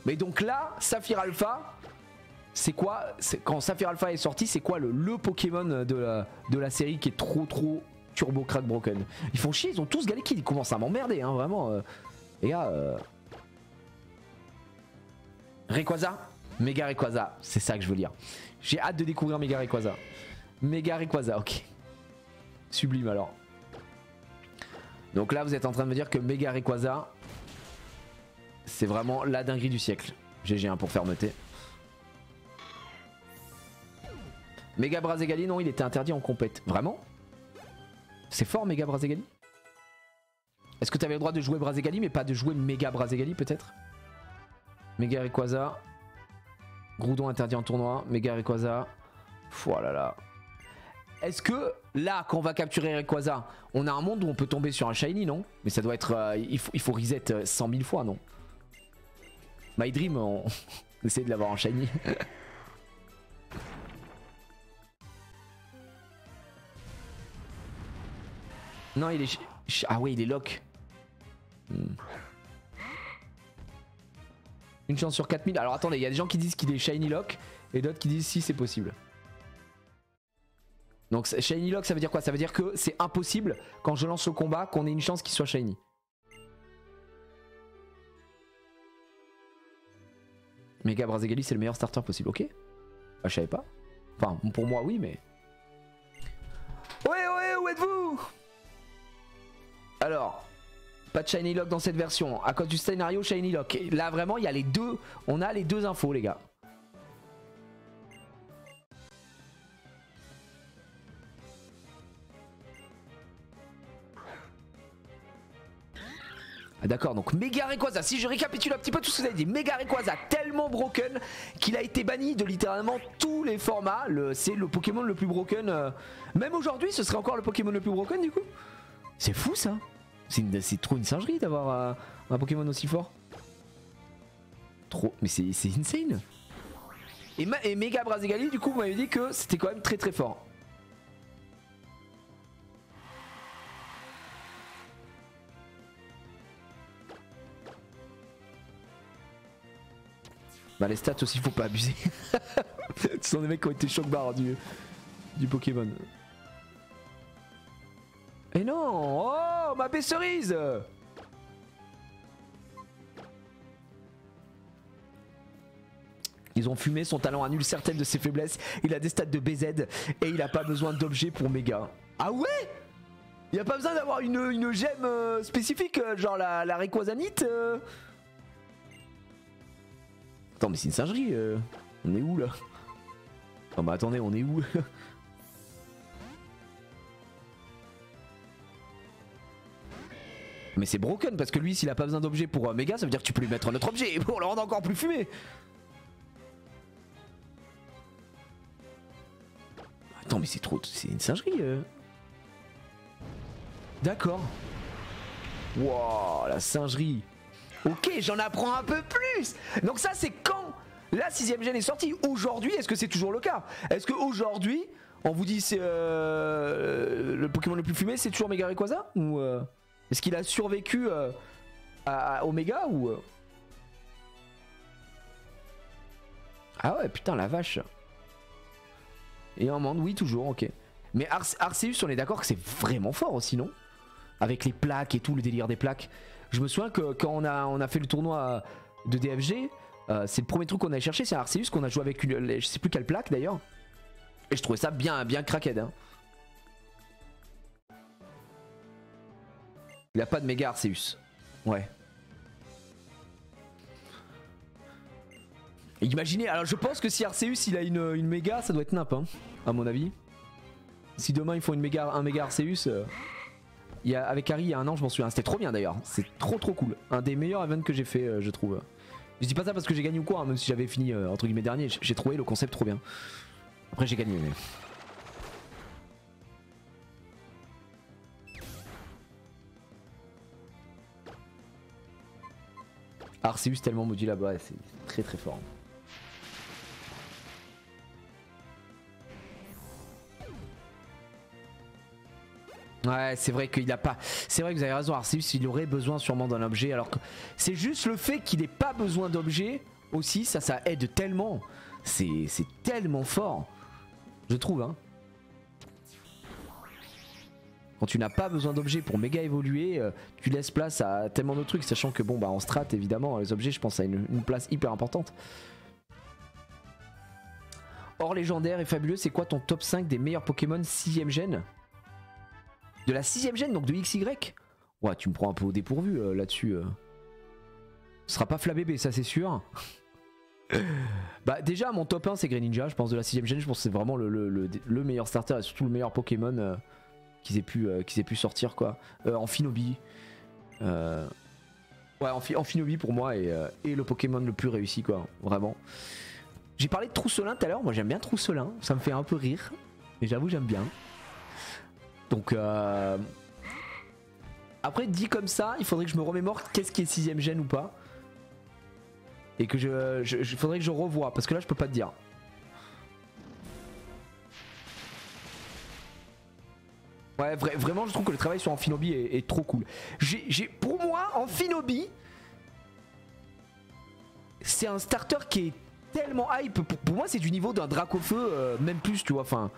Mais donc là, Saphir Alpha, c'est quoi? Quand Saphir Alpha est sorti, c'est quoi le Pokémon de la série qui est trop turbo crack broken? Ils font chier, ils ont tous Galekid. Ils commencent à m'emmerder, hein, vraiment. Les gars. Rayquaza? Méga Rayquaza, c'est ça que je veux dire. J'ai hâte de découvrir Méga Rayquaza. Méga Rayquaza, ok. Sublime alors. Donc là vous êtes en train de me dire que Méga Rayquaza, c'est vraiment la dinguerie du siècle. GG1 pour fermeté. Méga Brazegali, non, il était interdit en compète. Vraiment? C'est fort Méga Brazegali? Est-ce que tu avais le droit de jouer Brazegali mais pas de jouer Méga Brazegali peut-être? Méga Rayquaza. Groudon interdit en tournoi. Méga Rayquaza. Oh là là. Est-ce que là, quand on va capturer Rayquaza, on a un monde où on peut tomber sur un shiny, non? Mais ça doit être... il faut reset 100 000 fois, non? My Dream, on essaie de l'avoir en shiny. Non, il est... Ah ouais, il est lock. Une chance sur 4000. Alors attendez, il y a des gens qui disent qu'il est shiny lock et d'autres qui disent si c'est possible. Donc shiny lock, ça veut dire quoi? Ça veut dire que c'est impossible quand je lance le combat qu'on ait une chance qu'il soit shiny. Méga Brazegali, c'est le meilleur starter possible, ok? Bah, je savais pas. Enfin, pour moi, oui, mais... Ouais, où êtes-vous? Alors, pas de shiny lock dans cette version. À cause du scénario shiny lock. Là, vraiment, il y a les deux. On a les deux infos, les gars. Ah d'accord, donc Méga Rayquaza, si je récapitule un petit peu tout ce que vous avez dit, Méga Rayquaza tellement broken qu'il a été banni de littéralement tous les formats. C'est le Pokémon le plus broken. Même aujourd'hui, ce serait encore le Pokémon le plus broken du coup. C'est fou ça. C'est trop une singerie d'avoir un Pokémon aussi fort. trop... Mais c'est insane. Et Mega Brazegali, du coup, vous m'avez dit que c'était quand même très très fort. Bah les stats aussi, faut pas abuser. Ce sont des mecs qui ont été choc-barre du Pokémon. Et non! Oh, ma baie cerise! Ils ont fumé, son talent annule certaines de ses faiblesses. Il a des stats de BZ et il a pas besoin d'objets pour méga. Ah ouais? Il a pas besoin d'avoir une gemme spécifique, genre la Rayquazanite Attends, mais c'est une singerie. On est où là? Non, bah attendez, on est où? Mais c'est broken parce que lui, s'il a pas besoin d'objets pour méga, ça veut dire que tu peux lui mettre un autre objet pour le rendre encore plus fumé. Attends, mais c'est trop. C'est une singerie. D'accord. Wow, la singerie. Ok, j'en apprends un peu plus. Donc, ça, c'est quand la 6ème gène est sortie. Aujourd'hui, est-ce que c'est toujours le cas? Est-ce qu'aujourd'hui, on vous dit c'est le Pokémon le plus fumé, c'est toujours Mega Rayquaza? Ou est-ce qu'il a survécu à Omega ou Ah ouais, putain, la vache. Et en monde, oui, toujours, ok. Mais Arceus, on est d'accord que c'est vraiment fort aussi, non? Avec les plaques et tout, le délire des plaques. Je me souviens que quand on a fait le tournoi de DFG, c'est le premier truc qu'on a cherché, c'est Arceus, qu'on a joué avec je sais plus quelle plaque d'ailleurs. Et je trouvais ça bien cracked. Hein. Il a pas de méga Arceus. Ouais. Imaginez, alors je pense que si Arceus il a une méga, ça doit être nappe, hein, à mon avis. Si demain ils font un méga Arceus, avec Harry il y a un an, je m'en souviens, c'était trop bien d'ailleurs, c'est trop cool. Un des meilleurs events que j'ai fait, je trouve. Je dis pas ça parce que j'ai gagné ou quoi, hein, même si j'avais fini entre guillemets dernier, j'ai trouvé le concept trop bien. Après j'ai gagné, mais... Arceus tellement modulable, ouais, c'est très fort. Ouais, c'est vrai qu'il a pas. C'est vrai que vous avez raison, Arceus il aurait besoin sûrement d'un objet, alors que c'est juste le fait qu'il ait pas besoin d'objet aussi, ça aide tellement. C'est tellement fort, je trouve. Hein. Quand tu n'as pas besoin d'objets pour méga évoluer, tu laisses place à tellement de trucs, sachant que bon bah en strat évidemment les objets je pense à une place hyper importante. Or légendaire et fabuleux, c'est quoi ton top 5 des meilleurs Pokémon 6ème gène? De la 6ème gène, donc de XY? Ouais, tu me prends un peu au dépourvu là-dessus. Ce sera pas Flabébé, ça c'est sûr. Bah déjà mon top 1 c'est Greninja, je pense de la 6ème gène, je pense que c'est vraiment le meilleur starter et surtout le meilleur Pokémon qu'ils aient pu sortir quoi. Amphinobi. Ouais, Amphinobi pour moi est le Pokémon le plus réussi quoi, vraiment. J'ai parlé de Trousselin tout à l'heure, moi j'aime bien Trousselin, ça me fait un peu rire. Mais j'avoue j'aime bien. Donc après dit comme ça, il faudrait que je me remémore qu'est-ce qui est 6ème gène ou pas. Et que faudrait que je revoie, parce que là je peux pas te dire. Ouais, vraiment je trouve que le travail sur Amphinobi est trop cool. Pour moi, Amphinobi, c'est un starter qui est tellement hype. Pour moi c'est du niveau d'un Dracofeu, même plus tu vois, enfin...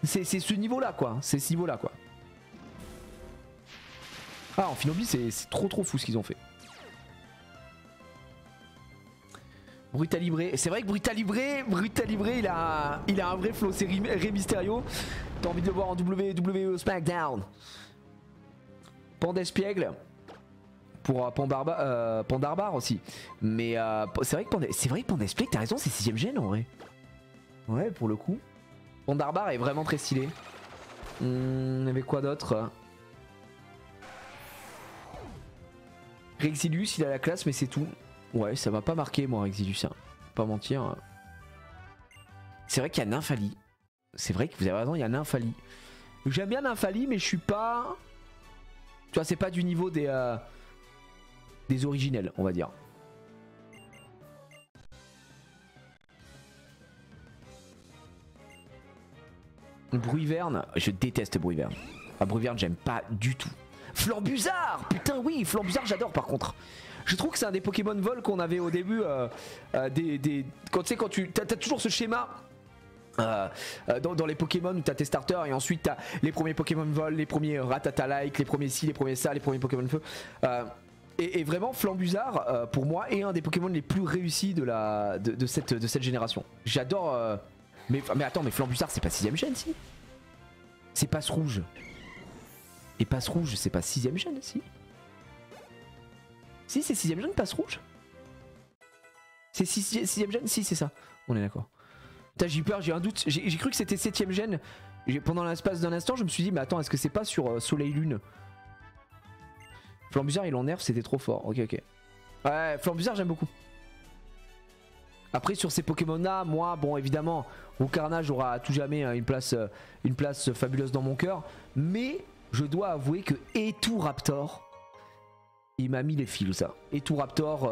C'est ce niveau là quoi, c'est ce niveau là quoi. Ah Amphinobi c'est trop fou ce qu'ils ont fait. Brutalibre, c'est vrai que Brutalibre il a un vrai flow, c'est Rey Mysterio. T'as envie de le voir en WWE SmackDown. Pandespiègle pour Pandarbar aussi. Mais c'est vrai que Pandespiègle, t'as raison, c'est 6ème gène en vrai. Ouais, pour le coup. Pandarbar est vraiment très stylé. Il y avait quoi d'autre? Rexilius, il a la classe, mais c'est tout. Ouais, ça m'a pas marqué, moi, Rexilius. Hein. Pas mentir. C'est vrai qu'il y a Nymphali. C'est vrai que vous avez raison, il y a Nymphali. J'aime bien Nymphali, mais je suis pas... Tu vois, c'est pas du niveau des originels, on va dire. Bruiverne, je déteste Bruiverne. Ah, Bruiverne, j'aime pas du tout. Flambuzard, putain oui, Flambuzard j'adore par contre. Je trouve que c'est un des Pokémon vol qu'on avait au début. Quand tu sais, quand tu as toujours ce schéma. Dans les Pokémon où tu as tes starters et ensuite tu as les premiers Pokémon vol, les premiers Rattata-like, les premiers ci, les premiers ça, les premiers Pokémon feu. Et vraiment Flambuzard pour moi est un des Pokémon les plus réussis de cette génération. J'adore. Mais attends, mais Flambuzard c'est pas 6ème gène si? C'est Passe Rouge. Et Passe Rouge c'est pas 6ème gène si? Si c'est 6ème gène Passe Rouge? C'est 6ème gène? Si c'est ça. On est d'accord. Putain, j'ai eu peur, j'ai un doute. J'ai cru que c'était 7ème gène. Pendant l'espace d'un instant, je me suis dit, mais attends, est-ce que c'est pas sur Soleil Lune? Flambuzard, il en nerf, c'était trop fort. Ok, ok. Ouais, Flambuzard, j'aime beaucoup. Après, sur ces Pokémon-là, moi, bon, évidemment, Roucarnage aura à tout jamais une place fabuleuse dans mon cœur. Mais je dois avouer que Eturaptor, il m'a mis les fils, ça. Eturaptor,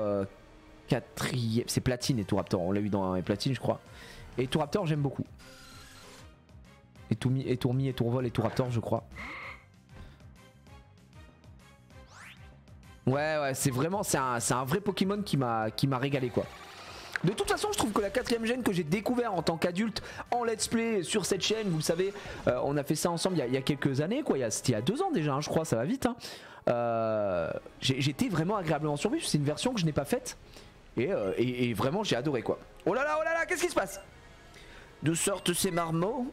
4ème. C'est platine, Eturaptor. On l'a eu dans les platines, je crois. Et Eturaptor j'aime beaucoup. Etourmi, Etourvol, Eturaptor je crois. Ouais c'est vraiment c'est un vrai Pokémon qui m'a régalé quoi. De toute façon je trouve que la 4ème gène que j'ai découvert en tant qu'adulte en let's play sur cette chaîne, vous le savez, on a fait ça ensemble il y a quelques années quoi, c'était il y a 2 ans déjà hein, je crois, ça va vite hein. J'étais vraiment agréablement surpris, c'est une version que je n'ai pas faite et vraiment j'ai adoré quoi. Oh là là, qu'est-ce qui se passe? D'où sortent ces marmots?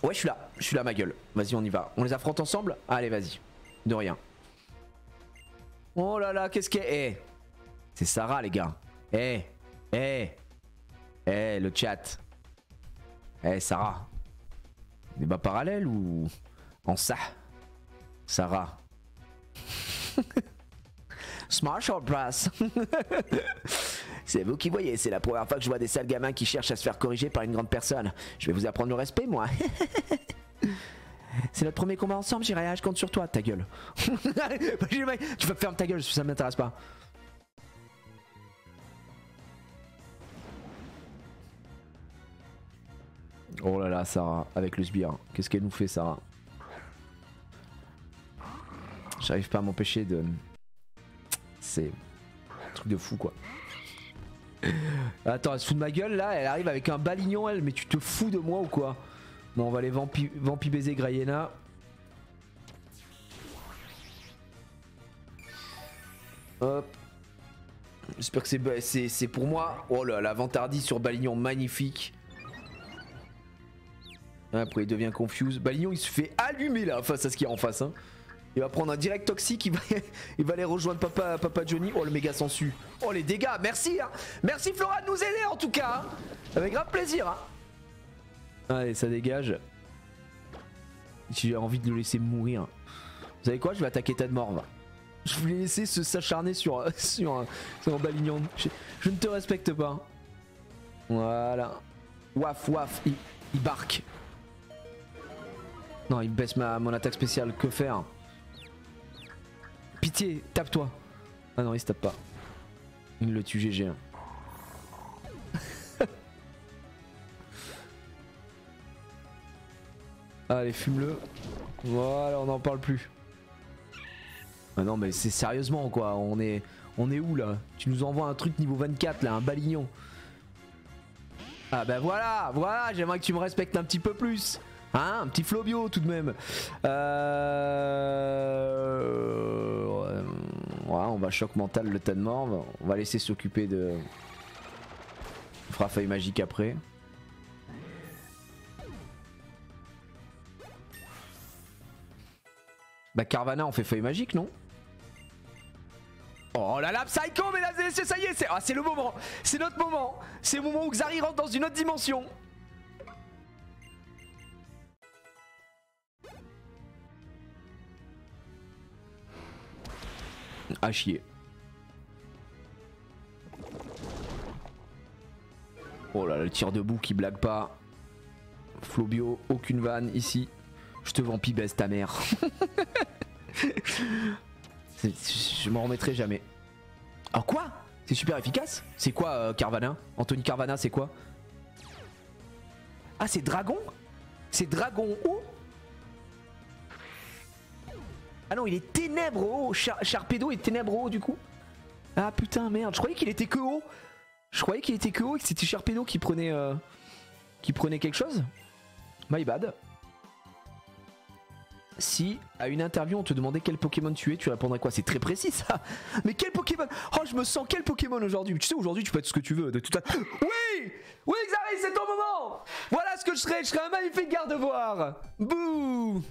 Ouais, je suis là, ma gueule. Vas-y, on y va. On les affronte ensemble? Allez, vas-y. De rien. Oh là là, qu'est-ce qu'est? Eh, c'est Sarah, les gars. Eh, le chat. Sarah. Débat parallèle ou en ça? Sarah. Smash or Brass. C'est vous qui voyez, c'est la première fois que je vois des sales gamins qui cherchent à se faire corriger par une grande personne. Je vais vous apprendre le respect, moi. C'est notre premier combat ensemble, j'irai, je compte sur toi, ta gueule. Tu vas fermer ta gueule, ça m'intéresse pas. Oh là là, Sarah, avec le sbire. Qu'est-ce qu'elle nous fait, Sarah? J'arrive pas à m'empêcher de... C'est un truc de fou, quoi. Attends, elle se fout de ma gueule là, elle arrive avec un balignon elle, mais tu te fous de moi ou quoi? Bon, on va aller vampi baiser Grayena. Hop. J'espère que c'est pour moi. Oh là, la vantardie sur Balignon, magnifique. Après il devient confuse. Balignon il se fait allumer là face à ce qu'il y a en face hein. Il va prendre un direct toxique, il va aller rejoindre Papa Johnny. Oh le méga sensu. Oh les dégâts, merci hein. Merci Flora de nous aider en tout cas hein. Avec grave plaisir hein. Allez ça dégage. J'ai envie de le laisser mourir. Vous savez quoi, je vais attaquer Tadmorve. Je voulais laisser s'acharner sur un Balignon. Je ne te respecte pas. Voilà. Waf waf, il barque. Non il baisse mon attaque spéciale, que faire? Pitié, tape-toi. Ah non, il se tape pas. Il le tue GG. Hein. Allez, fume-le. Voilà, on n'en parle plus. Ah non, mais c'est sérieusement quoi. On est où là? Tu nous envoies un truc niveau 24 là, un Balignon. Ah bah voilà, j'aimerais que tu me respectes un petit peu plus. Hein, un petit Flobio tout de même. Ouais, on va choc mental le Tadmorve. On va laisser s'occuper de... On fera feuille magique après. Bah Carvanha on fait feuille magique non? Oh là là, Psycho mesdames et messieurs, ça y est, c'est le moment. C'est notre moment. C'est le moment où Xari rentre dans une autre dimension. À chier. Oh là là, le tir debout qui blague pas. Flobio, aucune vanne ici. Je te vampibèse ta mère. Je m'en remettrai jamais. Alors quoi? C'est super efficace? C'est quoi Carvanha? Anthony Carvanha c'est quoi? Ah c'est dragon? C'est dragon haut. Ah non, il est ténèbres haut. Sharpedo est ténèbres haut du coup. Ah putain, merde. Je croyais qu'il était que haut. Je croyais qu'il était que haut et que c'était Sharpedo qui prenait quelque chose. My bad. Si à une interview on te demandait quel Pokémon tu es, tu répondrais quoi? C'est très précis ça. Mais quel Pokémon? Oh, je me sens quel Pokémon aujourd'hui? Tu sais, aujourd'hui tu peux être ce que tu veux. De tout à... Oui, oui, Xari, c'est ton moment. Voilà ce que je serais. Je serais un magnifique garde-voir. Bouh.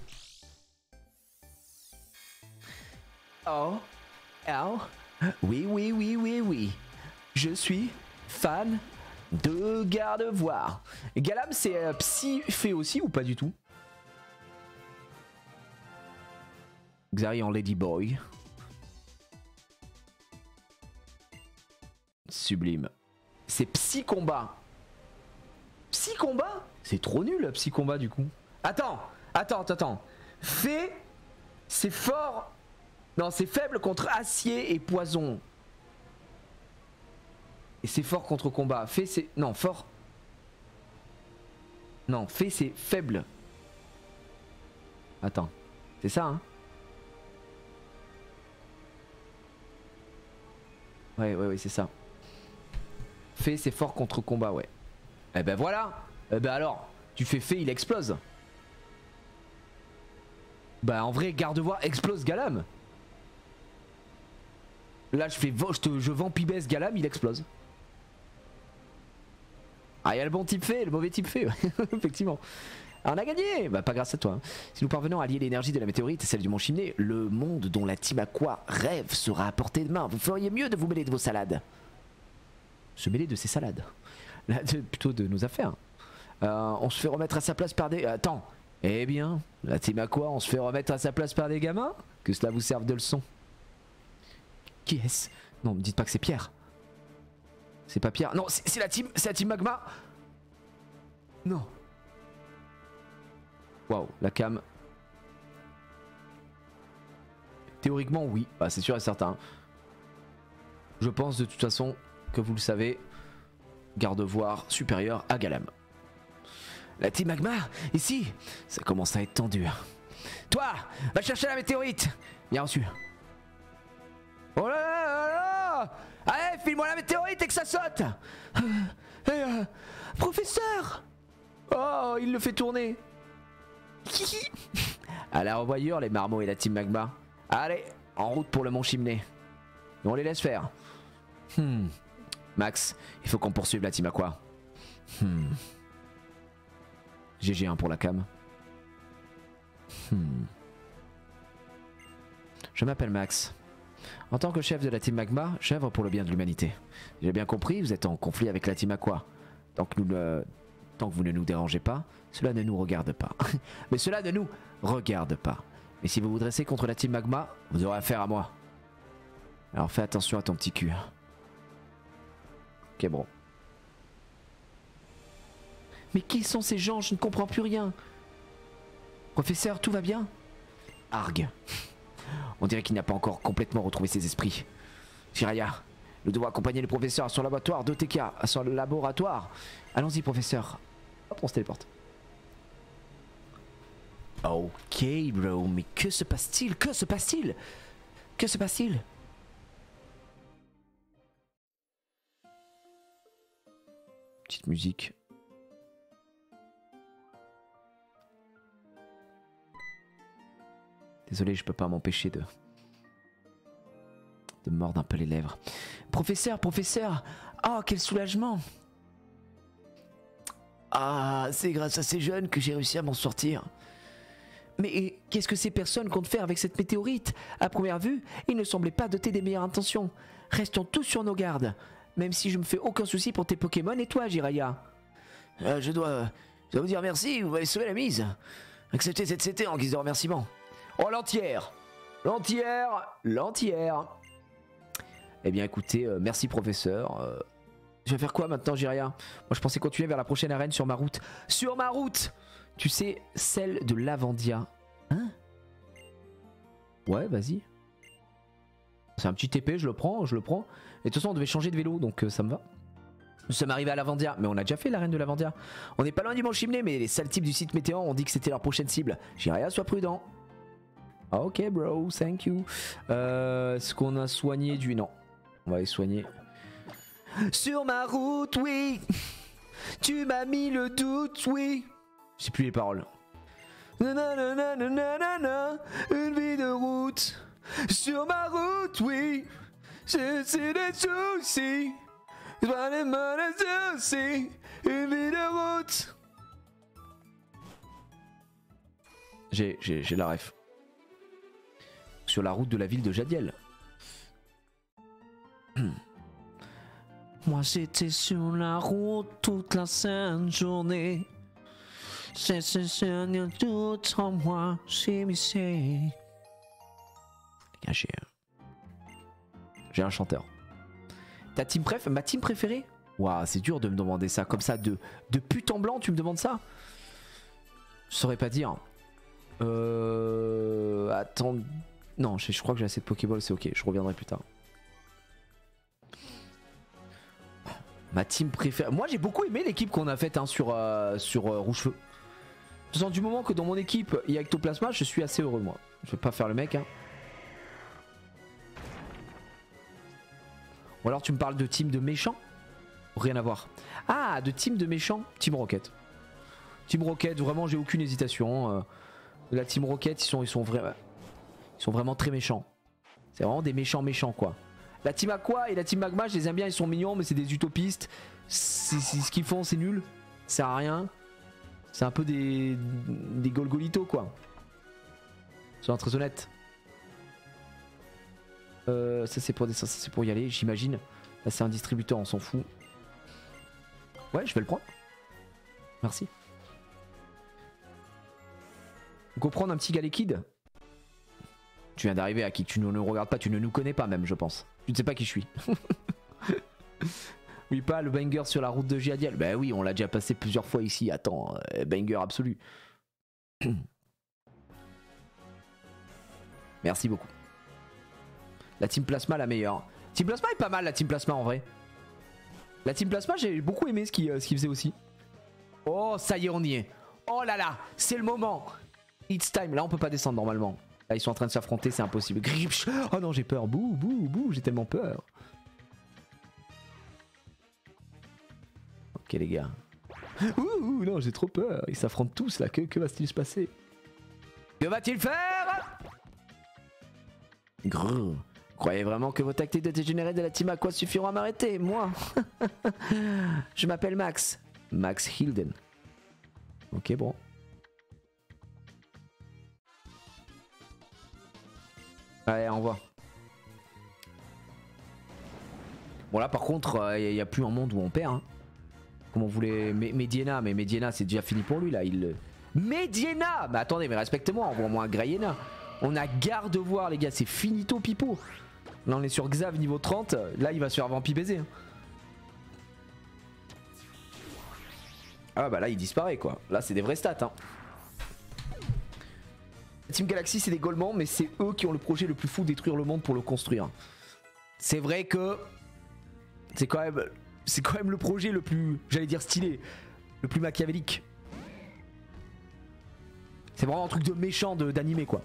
Oh, oh. Oui, oui, oui, oui, oui. Je suis fan de garde-voir. Galam, c'est Psy fait aussi ou pas du tout? Xari en Ladyboy. Sublime. C'est Psy Combat. Psy Combat? C'est trop nul, Psy Combat du coup. Attends. Fée, c'est fort. Non, c'est faible contre acier et poison. Et c'est fort contre combat. Fée, c'est... Non, fort. Non, Fée, c'est faible. Attends. C'est ça, hein? Ouais, c'est ça. Fée, c'est fort contre combat, ouais. Eh ben voilà. Eh ben alors, tu fais Fée, il explose. Bah en vrai, garde-voir explose Galam. Là, je vampibesse Galam, il explose. Ah, il y a le bon type Fée, le mauvais type Fée, effectivement. Alors, on a gagné. Bah pas grâce à toi. Si nous parvenons à allier l'énergie de la météorite et celle du mont Chimney, le monde dont la team Aqua rêve sera à portée de main. Vous feriez mieux de vous mêler de vos salades. Se mêler de ses salades. Là, plutôt de nos affaires. On se fait remettre à sa place par des... Attends. Eh bien, la team Aqua, on se fait remettre à sa place par des gamins? Que cela vous serve de leçon. Qui est-ce? Non, me dites pas que c'est Pierre. C'est pas Pierre. Non, c'est la team Magma. Non. Waouh, la cam. Théoriquement, oui. Bah, c'est sûr et certain. Je pense de toute façon que vous le savez. Garde-voir supérieur à Galam. La team Magma, ici, ça commence à être tendu. Toi, va chercher la météorite. Bien reçu. Oh là là là là. Allez, file-moi la météorite et que ça saute. Professeur. Oh, il le fait tourner. À la revoyure, les marmots et la team Magma. Allez, en route pour le mont Chimney. Et on les laisse faire. Max, il faut qu'on poursuive la team Aqua. GG1 pour la cam. Je m'appelle Max. En tant que chef de la team Magma, j'œuvre pour le bien de l'humanité. J'ai bien compris, vous êtes en conflit avec la team Aqua. Tant que vous ne nous dérangez pas, cela ne nous regarde pas. Mais cela ne nous regarde pas. Et si vous vous dressez contre la team Magma, vous aurez affaire à moi. Alors fais attention à ton petit cul. Ok, bon. Mais qui sont ces gens? Je ne comprends plus rien. Professeur, tout va bien? Argue. On dirait qu'il n'a pas encore complètement retrouvé ses esprits. Jiraiya, nous devons accompagner le professeur à son laboratoire d'OTK, à son laboratoire. Allons-y, professeur. Hop, on se téléporte. Ok, bro, mais que se passe-t-il? Que se passe-t-il? Que se passe-t-il? Petite musique. Désolé, je peux pas m'empêcher de mordre un peu les lèvres. Professeur, professeur! Oh, quel soulagement! Ah, c'est grâce à ces jeunes que j'ai réussi à m'en sortir. Mais qu'est-ce que ces personnes comptent faire avec cette météorite? À première vue, ils ne semblaient pas dotés des meilleures intentions. Restons tous sur nos gardes. Même si je me fais aucun souci pour tes Pokémon et toi, Jiraiya. Je dois vous dire merci, vous m'avez sauvé la mise. Acceptez cette CT en guise de remerciement. Oh, l'entière! L'entière! Eh bien écoutez, merci professeur. Je vais faire quoi maintenant, Jiraiya? Moi je pensais continuer vers la prochaine arène sur ma route. Sur ma route! Tu sais, celle de Lavandia. Hein? Ouais, vas-y. C'est un petit TP, je le prends. Et de toute façon on devait changer de vélo, donc ça me va. Nous sommes arrivés à Lavandia, mais on a déjà fait l'arène de Lavandia. On n'est pas loin du Mont Chimney, mais les sales types du site Météor ont dit que c'était leur prochaine cible. Jiraya, sois prudent. Ah, ok bro, thank you. Est-ce qu'on a soigné du... Non, on va les soigner. Sur ma route, oui. Tu m'as mis le doute, oui. Je sais plus les paroles. Nanana, une vie de route. Sur ma route, oui. C'est des soucis. Pas les mauvais soucis. Une vie de route. J'ai la ref. Sur la route de la ville de Jadiel. Moi j'étais sur la route toute la sainte journée. C'est tout en moi, j'ai missé. J'ai un chanteur. Ta team préf, ma team préférée? Waouh, c'est dur de me demander ça comme ça, de pute en blanc, tu me demandes ça? Je saurais pas dire. Attends. Non, je crois que j'ai assez de Pokéball, c'est ok, je reviendrai plus tard. Ma team préférée. Moi j'ai beaucoup aimé l'équipe qu'on a faite hein, sur Rouge-Feu. De toute façon, du moment que dans mon équipe il y a Ectoplasma, je suis assez heureux moi. Je vais pas faire le mec. Hein. Ou alors tu me parles de team de méchants? Rien à voir. Ah, de team de méchants? Team Rocket. Team Rocket, vraiment j'ai aucune hésitation. La Team Rocket, ils sont vraiment très méchants. C'est vraiment des méchants quoi. La Team Aqua et la Team Magma, je les aime bien, ils sont mignons, mais c'est des utopistes. Ce qu'ils font, c'est nul. Ça sert à rien. C'est un peu des Golgolitos, quoi. Soyons très honnête. Ça c'est pour y aller, j'imagine. Là c'est un distributeur, on s'en fout. Ouais, je vais le prendre. Merci. Go prendre un petit Galekid. Tu viens d'arriver à qui tu ne nous regardes pas, tu ne nous connais pas même, je pense. Tu ne sais pas qui je suis. Oui, pas le banger sur la route de Jadiel. Bah oui, on l'a déjà passé plusieurs fois ici. Attends, banger absolu. Merci beaucoup. La Team Plasma, la meilleure. Team Plasma est pas mal, la Team Plasma en vrai. La Team Plasma, j'ai beaucoup aimé ce qu'il faisait aussi. Oh, ça y est, on y est. Oh là là, c'est le moment. It's time. Là, on peut pas descendre normalement. Là, ils sont en train de s'affronter, c'est impossible. Oh non, j'ai peur. Bouh, bouh, bouh, j'ai tellement peur. Ok, les gars. Ouh, non, j'ai trop peur. Ils s'affrontent tous là. Que va-t-il se passer? Que va-t-il faire? Grrr. Croyez vraiment que vos tactiques de dégénérés de la Team Aqua suffiront à m'arrêter? Moi je m'appelle Max. Max Hilden. Ok, bon. Allez, on voit. Bon là par contre, il n'y a plus un monde où on perd. Hein. Comme on voulait... Mediena, mais Mediena c'est déjà fini pour lui là. Mediena! Mais attendez, mais respectez-moi, envoie-moi un Grayena. On a garde de voir les gars, c'est finito pipo. Là on est sur Xav niveau 30, là il va se faire vampi baiser. Hein. Ah bah là il disparaît quoi. Là c'est des vrais stats hein. Team Galaxy c'est des Golemans, mais c'est eux qui ont le projet le plus fou de détruire le monde pour le construire. C'est vrai que c'est quand même le projet le plus, j'allais dire stylé, le plus machiavélique. C'est vraiment un truc de méchant d'animé quoi.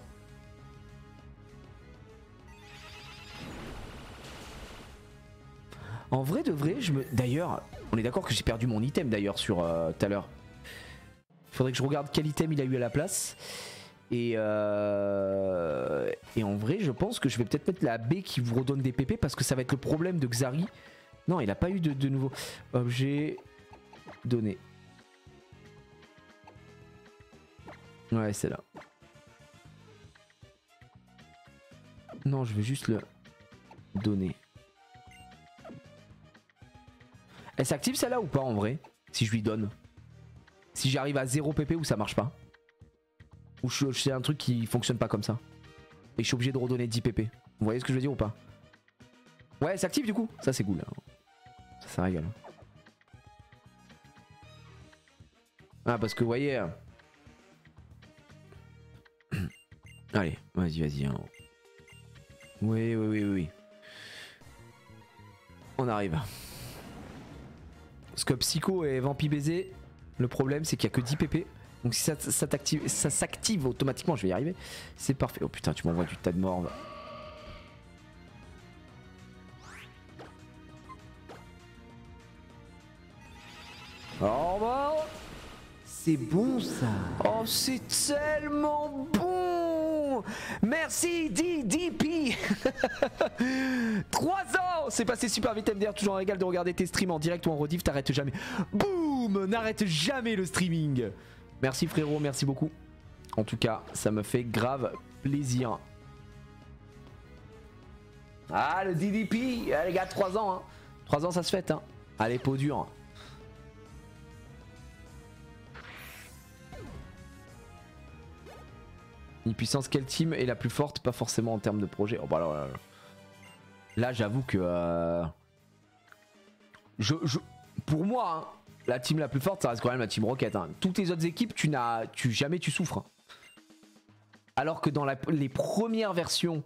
En vrai de vrai, d'ailleurs, on est d'accord que j'ai perdu mon item d'ailleurs sur tout à l'heure. Faudrait que je regarde quel item il a eu à la place. Et en vrai, je pense que je vais peut-être mettre la B qui vous redonne des PP parce que ça va être le problème de Xari. Non, il a pas eu de nouveau objet donné. Ouais, c'est là. Non, je vais juste le donner. Elle s'active celle-là ou pas en vrai? Si je lui donne. Si j'arrive à 0 PP ou ça marche pas? Ou c'est un truc qui fonctionne pas comme ça. Et je suis obligé de redonner 10 PP. Vous voyez ce que je veux dire ou pas? Ouais, elle s'active du coup. Ça c'est cool. Ça régale. Ah parce que vous voyez... Allez, vas-y. Hein. Oui. On arrive. Parce que Psycho et Vampi Baiser, le problème c'est qu'il n'y a que 10 PP. Donc si ça s'active automatiquement, je vais y arriver. C'est parfait. Oh putain, tu m'envoies du tas de morts. Au revoir. C'est bon ça. Oh, c'est tellement bon. Merci DDP. 3 ans. C'est passé super vite MDR, toujours un régal de regarder tes streams en direct ou en rediff, t'arrêtes jamais. Boum. N'arrête jamais le streaming. Merci frérot, merci beaucoup. En tout cas, ça me fait grave plaisir. Ah, le DDP. Ah, les gars, 3 ans. Hein. 3 ans, ça se fête. Hein. Allez, peau dure. Une puissance, quelle team est la plus forte? Pas forcément en termes de projet. Oh, bah là j'avoue que pour moi, hein, la team la plus forte, ça reste quand même la Team Rocket. Hein. Toutes les autres équipes, jamais tu souffres. Alors que dans les premières versions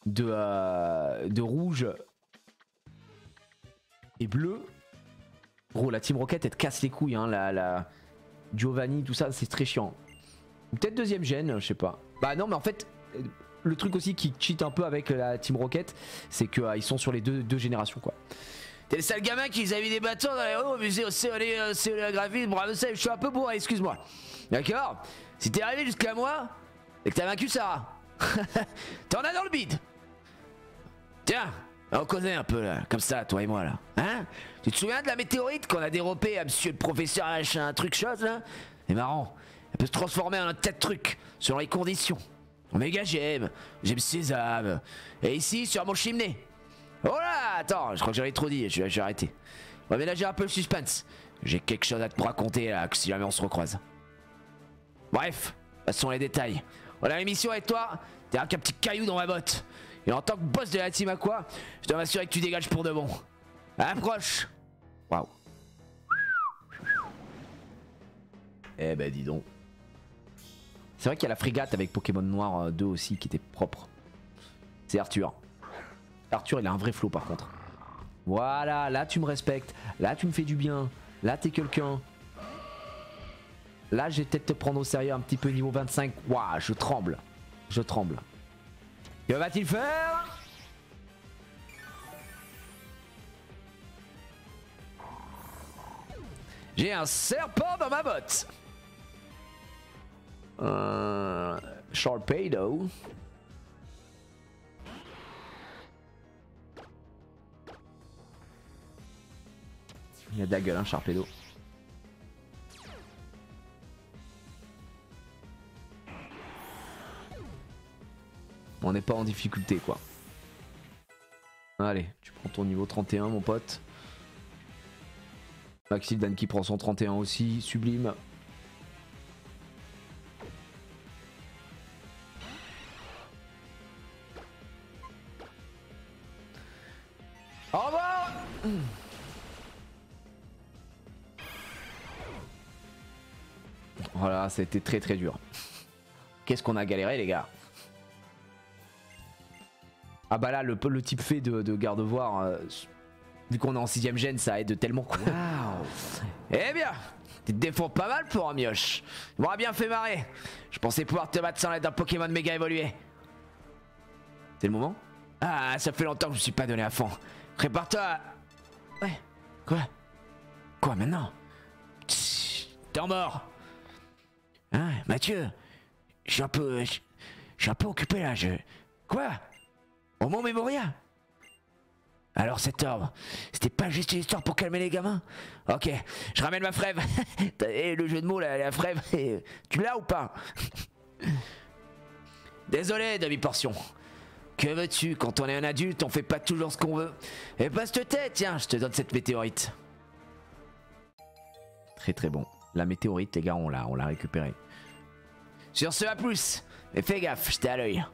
de rouge et bleu, gros, la Team Rocket, elle te casse les couilles. Hein, la Giovanni, tout ça, c'est très chiant. Peut-être deuxième gène, je sais pas. Bah non, mais en fait, le truc aussi qui cheat un peu avec la Team Rocket, c'est qu'ils sont sur les deux générations, quoi. T'es le sale gamin qui a mis des bâtons dans les roues au musée océanographique, bravo, je suis un peu bourré, excuse-moi. D'accord? Si t'es arrivé jusqu'à moi, et que t'as vaincu Sarah, t'en as dans le bide. Tiens, on connaît un peu là, comme ça, toi et moi là. Hein? Tu te souviens de la météorite qu'on a dérobée à monsieur le professeur H, un truc chose là? C'est marrant. Elle peut se transformer en un tas de trucs, selon les conditions. Oméga j'aime sésame. Et ici, sur mon cheminée. Oh là, attends, je crois que j'avais trop dit, je vais arrêter. On va ménager un peu le suspense. J'ai quelque chose à te raconter là, si jamais on se recroise. Bref, passons les détails. On a une mission avec toi, t'es un petit caillou dans ma botte. Et en tant que boss de la team Aqua, je dois m'assurer que tu dégages pour de bon. Approche. Waouh. Eh ben dis donc. C'est vrai qu'il y a la frégate avec Pokémon Noir 2 aussi qui était propre. C'est Arthur. Arthur il a un vrai flow par contre. Voilà, là tu me respectes. Là tu me fais du bien. Là t'es quelqu'un. Là je vais peut-être te prendre au sérieux un petit peu niveau 25. Waouh, je tremble. Je tremble. Que va-t-il faire? J'ai un serpent dans ma botte. Sharpedo. Il y a de la gueule, hein, Sharpedo. On n'est pas en difficulté, quoi. Allez, tu prends ton niveau 31, mon pote. Maxildan qui prend son 31 aussi, sublime. Au revoir. Voilà, ça a été très très dur. Qu'est-ce qu'on a galéré les gars. Ah bah là, le type fait de garde-voir, vu qu'on est en 6ème gène, ça aide tellement. Wow. Eh bien, tu te défends pas mal pour un mioche. Tu m'auras bien fait marrer. Je pensais pouvoir te battre sans l'aide d'un Pokémon méga évolué. C'est le moment? Ah, ça fait longtemps que je me suis pas donné à fond. Prépare-toi à... Ouais. Quoi maintenant? T'es en mort. Hein, Mathieu? Je suis un peu occupé là, Quoi? Au Mont Mémoria? Alors cet ordre, c'était pas juste une histoire pour calmer les gamins? Ok, je ramène ma frève. Et le jeu de mots là, la frève, tu l'as ou pas? Désolé, demi-portion. Que veux-tu, quand on est un adulte, on fait pas toujours ce qu'on veut. Et passe-te tête, tiens, je te donne cette météorite. Très très bon. La météorite, les gars, on l'a récupérée. Sur ce, à plus. Mais fais gaffe, j'étais à l'œil.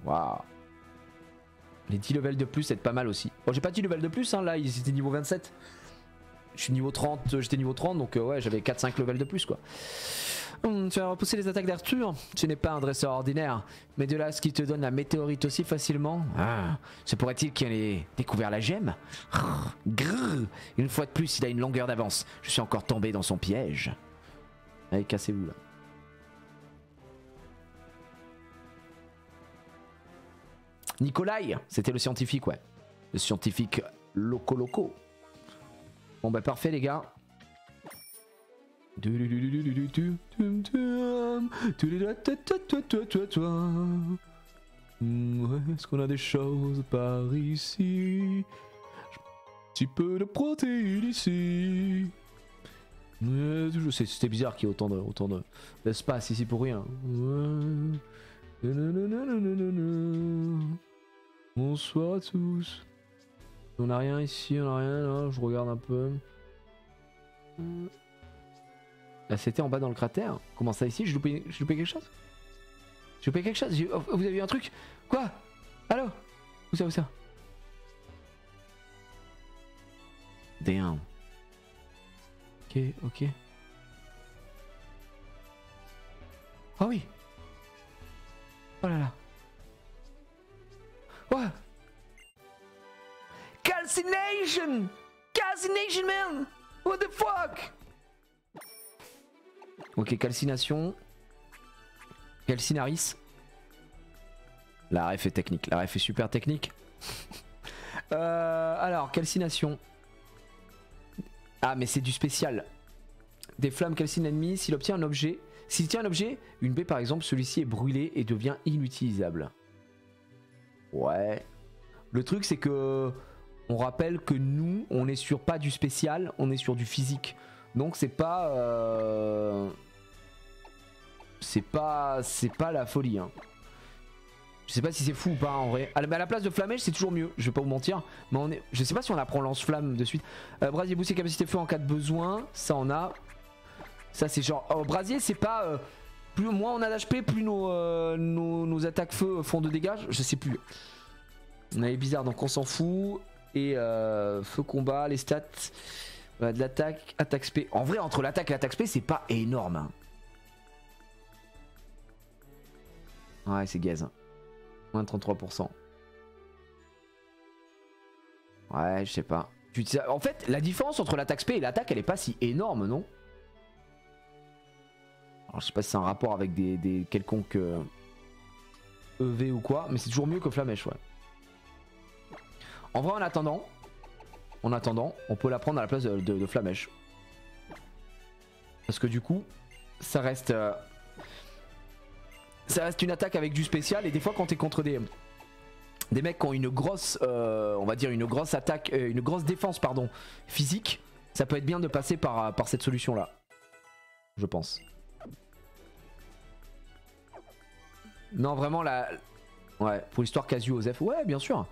Waouh. Les 10 levels de plus, c'est pas mal aussi. Bon, j'ai pas 10 levels de plus, hein, là, ils étaient niveau 27. Je suis niveau 30, j'étais niveau 30, donc ouais, j'avais 4-5 levels de plus, quoi. Tu as repoussé les attaques d'Arthur. Tu n'es pas un dresseur ordinaire, mais de là ce qui te donne la météorite aussi facilement. Ah, se pourrait-il qu'il ait découvert la gemme? Grrr. Une fois de plus, il a une longueur d'avance. Je suis encore tombé dans son piège. Allez, cassez-vous là. Nikolai, c'était le scientifique, ouais. Le scientifique loco. Bon bah parfait les gars. Est-ce qu'on a des choses par ici? Un petit peu de protéines ici. C'était bizarre qu'il y ait autant d'espace ici pour rien. Bonsoir à tous. On a rien ici, on a rien là, je regarde un peu. Là c'était en bas dans le cratère. Comment ça ici? J'ai loupé quelque chose? J'ai loupé quelque chose? Vous avez vu un truc? Quoi? Allô? Où ça? Damn. Ok. Ah oui! Oh là là! What? Calcination! Calcination, man! What the fuck? Ok, calcination. Calcinaris. La ref est technique. La ref est super technique. Alors, calcination. Ah, mais c'est du spécial. Des flammes calcinent l'ennemi. S'il obtient un objet. S'il tient un objet, une baie par exemple, celui-ci est brûlé et devient inutilisable. Ouais. Le truc c'est que on rappelle que nous, on est sur pas du spécial, on est sur du physique. Donc c'est pas la folie. Hein. Je sais pas si c'est fou ou pas en vrai. À la place de flamèche, c'est toujours mieux. Je vais pas vous mentir. Mais je sais pas si on apprend lance-flamme de suite. Brasier boosté capacité feu en cas de besoin. Ça on a. Ça c'est genre. Brasier c'est pas. Plus moins on a d'HP, plus nos attaques feu font de dégâts. Je sais plus. On est bizarre donc on s'en fout. Et feu combat, les stats. De l'attaque, attaque SP. En vrai entre l'attaque et l'attaque SP c'est pas énorme. Hein. Ouais c'est gaze. Hein. Moins de 33%. Ouais je sais pas. En fait la différence entre l'attaque SP et l'attaque elle est pas si énorme non? Alors je sais pas si c'est un rapport avec des quelconques EV ou quoi, mais c'est toujours mieux que Flamèche, ouais. En vrai, en attendant, on peut la prendre à la place de Flamèche. Parce que du coup, ça reste une attaque avec du spécial, et des fois quand t'es contre des mecs qui ont une grosse, on va dire une grosse attaque, une grosse défense pardon, physique, ça peut être bien de passer par cette solution là, je pense. Non vraiment la... Ouais pour l'histoire Casu Osef. Ouais bien sûr.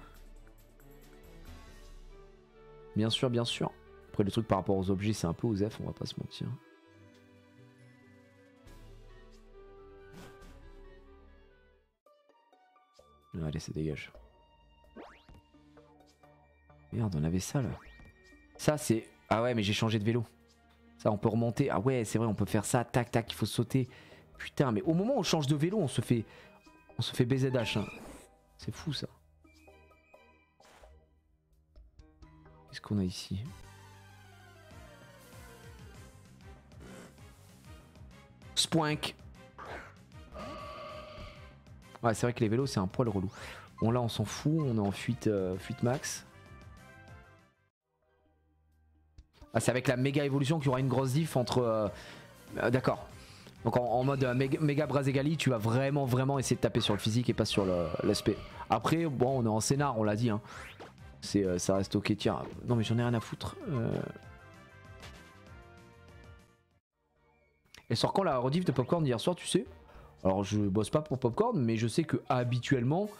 Bien sûr. Après le truc par rapport aux objets c'est un peu Osef, on va pas se mentir. Allez ça dégage. Merde on avait ça là. Ça c'est... Ah ouais mais j'ai changé de vélo. Ça on peut remonter. Ah ouais c'est vrai on peut faire ça. Tac tac il faut sauter. Putain mais au moment où on change de vélo on se fait BZH hein. C'est fou ça. Qu'est-ce qu'on a ici? Spoink. Ouais c'est vrai que les vélos c'est un poil relou. Bon là on s'en fout, on est en fuite max. Ah c'est avec la méga évolution qu'il y aura une grosse diff entre... D'accord. Donc en mode méga Braségali, tu vas vraiment essayer de taper sur le physique et pas sur l'aspect. Après, bon, on est en scénar, on l'a dit. Hein. Ça reste ok. Tiens, non mais j'en ai rien à foutre. Elle sort quand la rediff de Popcorn d'hier soir, tu sais? Alors je bosse pas pour Popcorn, mais je sais que habituellement,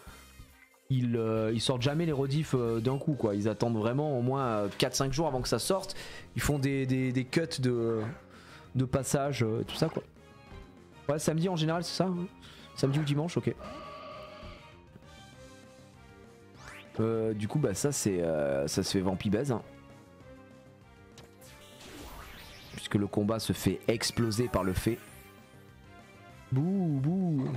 ils sortent jamais les rediffs d'un coup, quoi. Ils attendent vraiment au moins 4-5 jours avant que ça sorte. Ils font des cuts de passage, tout ça, quoi. Ouais, samedi en général, c'est ça hein. Samedi ou dimanche, ok. Du coup, bah ça c'est ça se fait vampibèse. Hein. Puisque le combat se fait exploser par le fait. Bouh, bouh.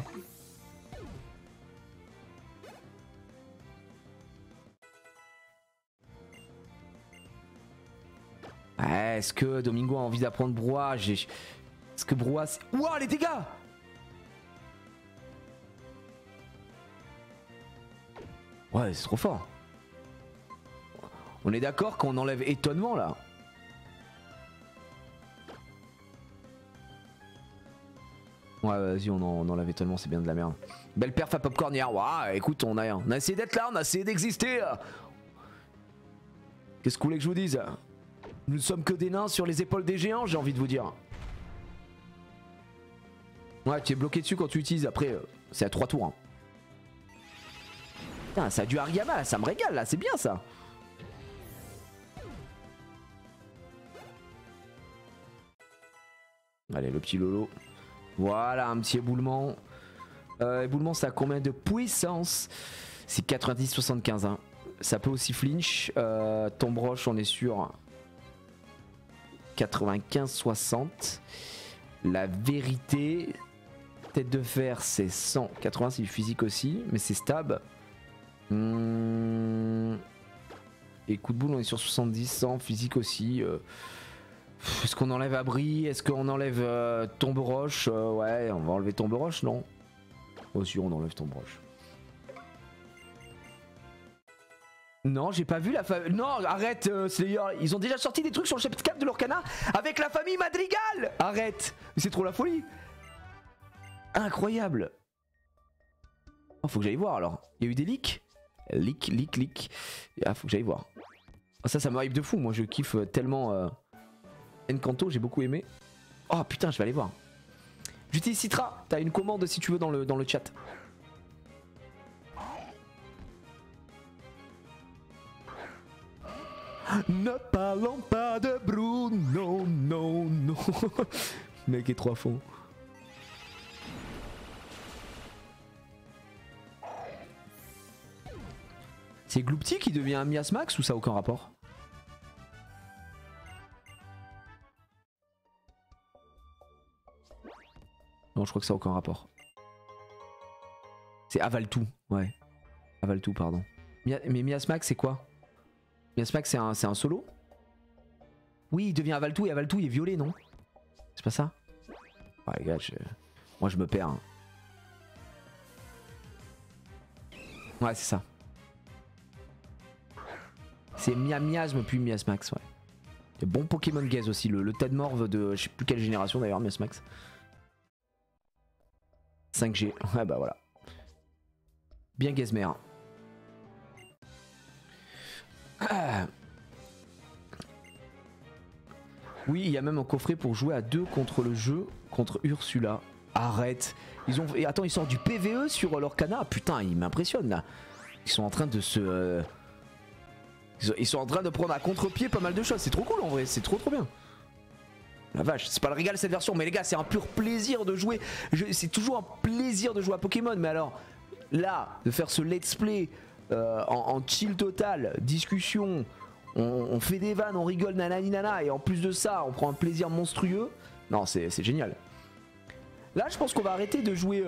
Est-ce que Domingo a envie d'apprendre Brouhaha? Est-ce que Brouhaha... Ouah, les dégâts! Ouais, c'est trop fort. On est d'accord qu'on enlève étonnement là. Ouais, vas-y, on enlève étonnement, c'est bien de la merde. Belle perf à Popcorn hier. Ouais, écoute, on a essayé d'être là, on a essayé d'exister. Qu'est-ce que vous voulez que je vous dise? Nous ne sommes que des nains sur les épaules des géants, j'ai envie de vous dire. Ouais, tu es bloqué dessus quand tu utilises. Après, c'est à 3 tours. Hein. Putain, ça a du Hariyama, là, ça me régale, là, c'est bien ça. Allez, le petit Lolo. Voilà, un petit éboulement. Éboulement, ça a combien de puissance? C'est 90-75. Hein. Ça peut aussi flinch. Tombe roche, on est sur 95-60. La vérité, tête de fer, c'est 180. C'est du physique aussi, mais c'est stab. Et coup de boule, on est sur 70, 100. Physique aussi. Est-ce qu'on enlève abri? Est-ce qu'on enlève tombe roche? Ouais, on va enlever tombe roche, non? Oh si, on enlève tombe roche. Non, j'ai pas vu la famille. Non, arrête, Slayer. Ils ont déjà sorti des trucs sur le chapitre 4 de l'Orcana avec la famille Madrigal. Arrête. Mais c'est trop la folie. Incroyable. Oh, faut que j'aille voir alors. Il y a eu des leaks. Leak. Ah, faut que j'aille voir. Oh, ça me hype de fou. Moi, je kiffe tellement. Encanto, j'ai beaucoup aimé. Oh putain, je vais aller voir. J'utilise Citra. T'as une commande si tu veux dans le chat. Ne parlons pas de Bruno, non. Le mec est trop à fond. C'est Gloopty qui devient un Miasmax ou ça a aucun rapport? Non, je crois que ça n'a aucun rapport. C'est Avaltou, ouais. Avaltou, pardon. Mais Miasmax, c'est quoi? Miasmax, c'est un solo? Oui, il devient Avaltou et Avaltou, il est violet, non? C'est pas ça? Ouais, les gars, moi je me perds. Hein. Ouais, c'est ça. C'est Miasme puis Miasmax, ouais. Il y a bon Pokémon Gaze aussi, le Tedmorve de je sais plus quelle génération d'ailleurs, Miasmax. 5G, ouais bah voilà. Bien Gazmer. Ah. Oui, il y a même un coffret pour jouer à 2 contre le jeu, contre Ursula. Arrête. Et attends, ils sortent du PVE sur l'Orcana. Putain, ils m'impressionnent là. Ils sont en train de se... Ils sont en train de prendre à contre-pied pas mal de choses. C'est trop cool en vrai, c'est trop bien. La vache, c'est pas le régal cette version, mais les gars, c'est un pur plaisir de jouer. C'est toujours un plaisir de jouer à Pokémon, mais alors là, de faire ce let's play en chill total, discussion, on fait des vannes, on rigole, nanani nana, et en plus de ça, on prend un plaisir monstrueux. Non, c'est génial. Là, je pense qu'on va arrêter de jouer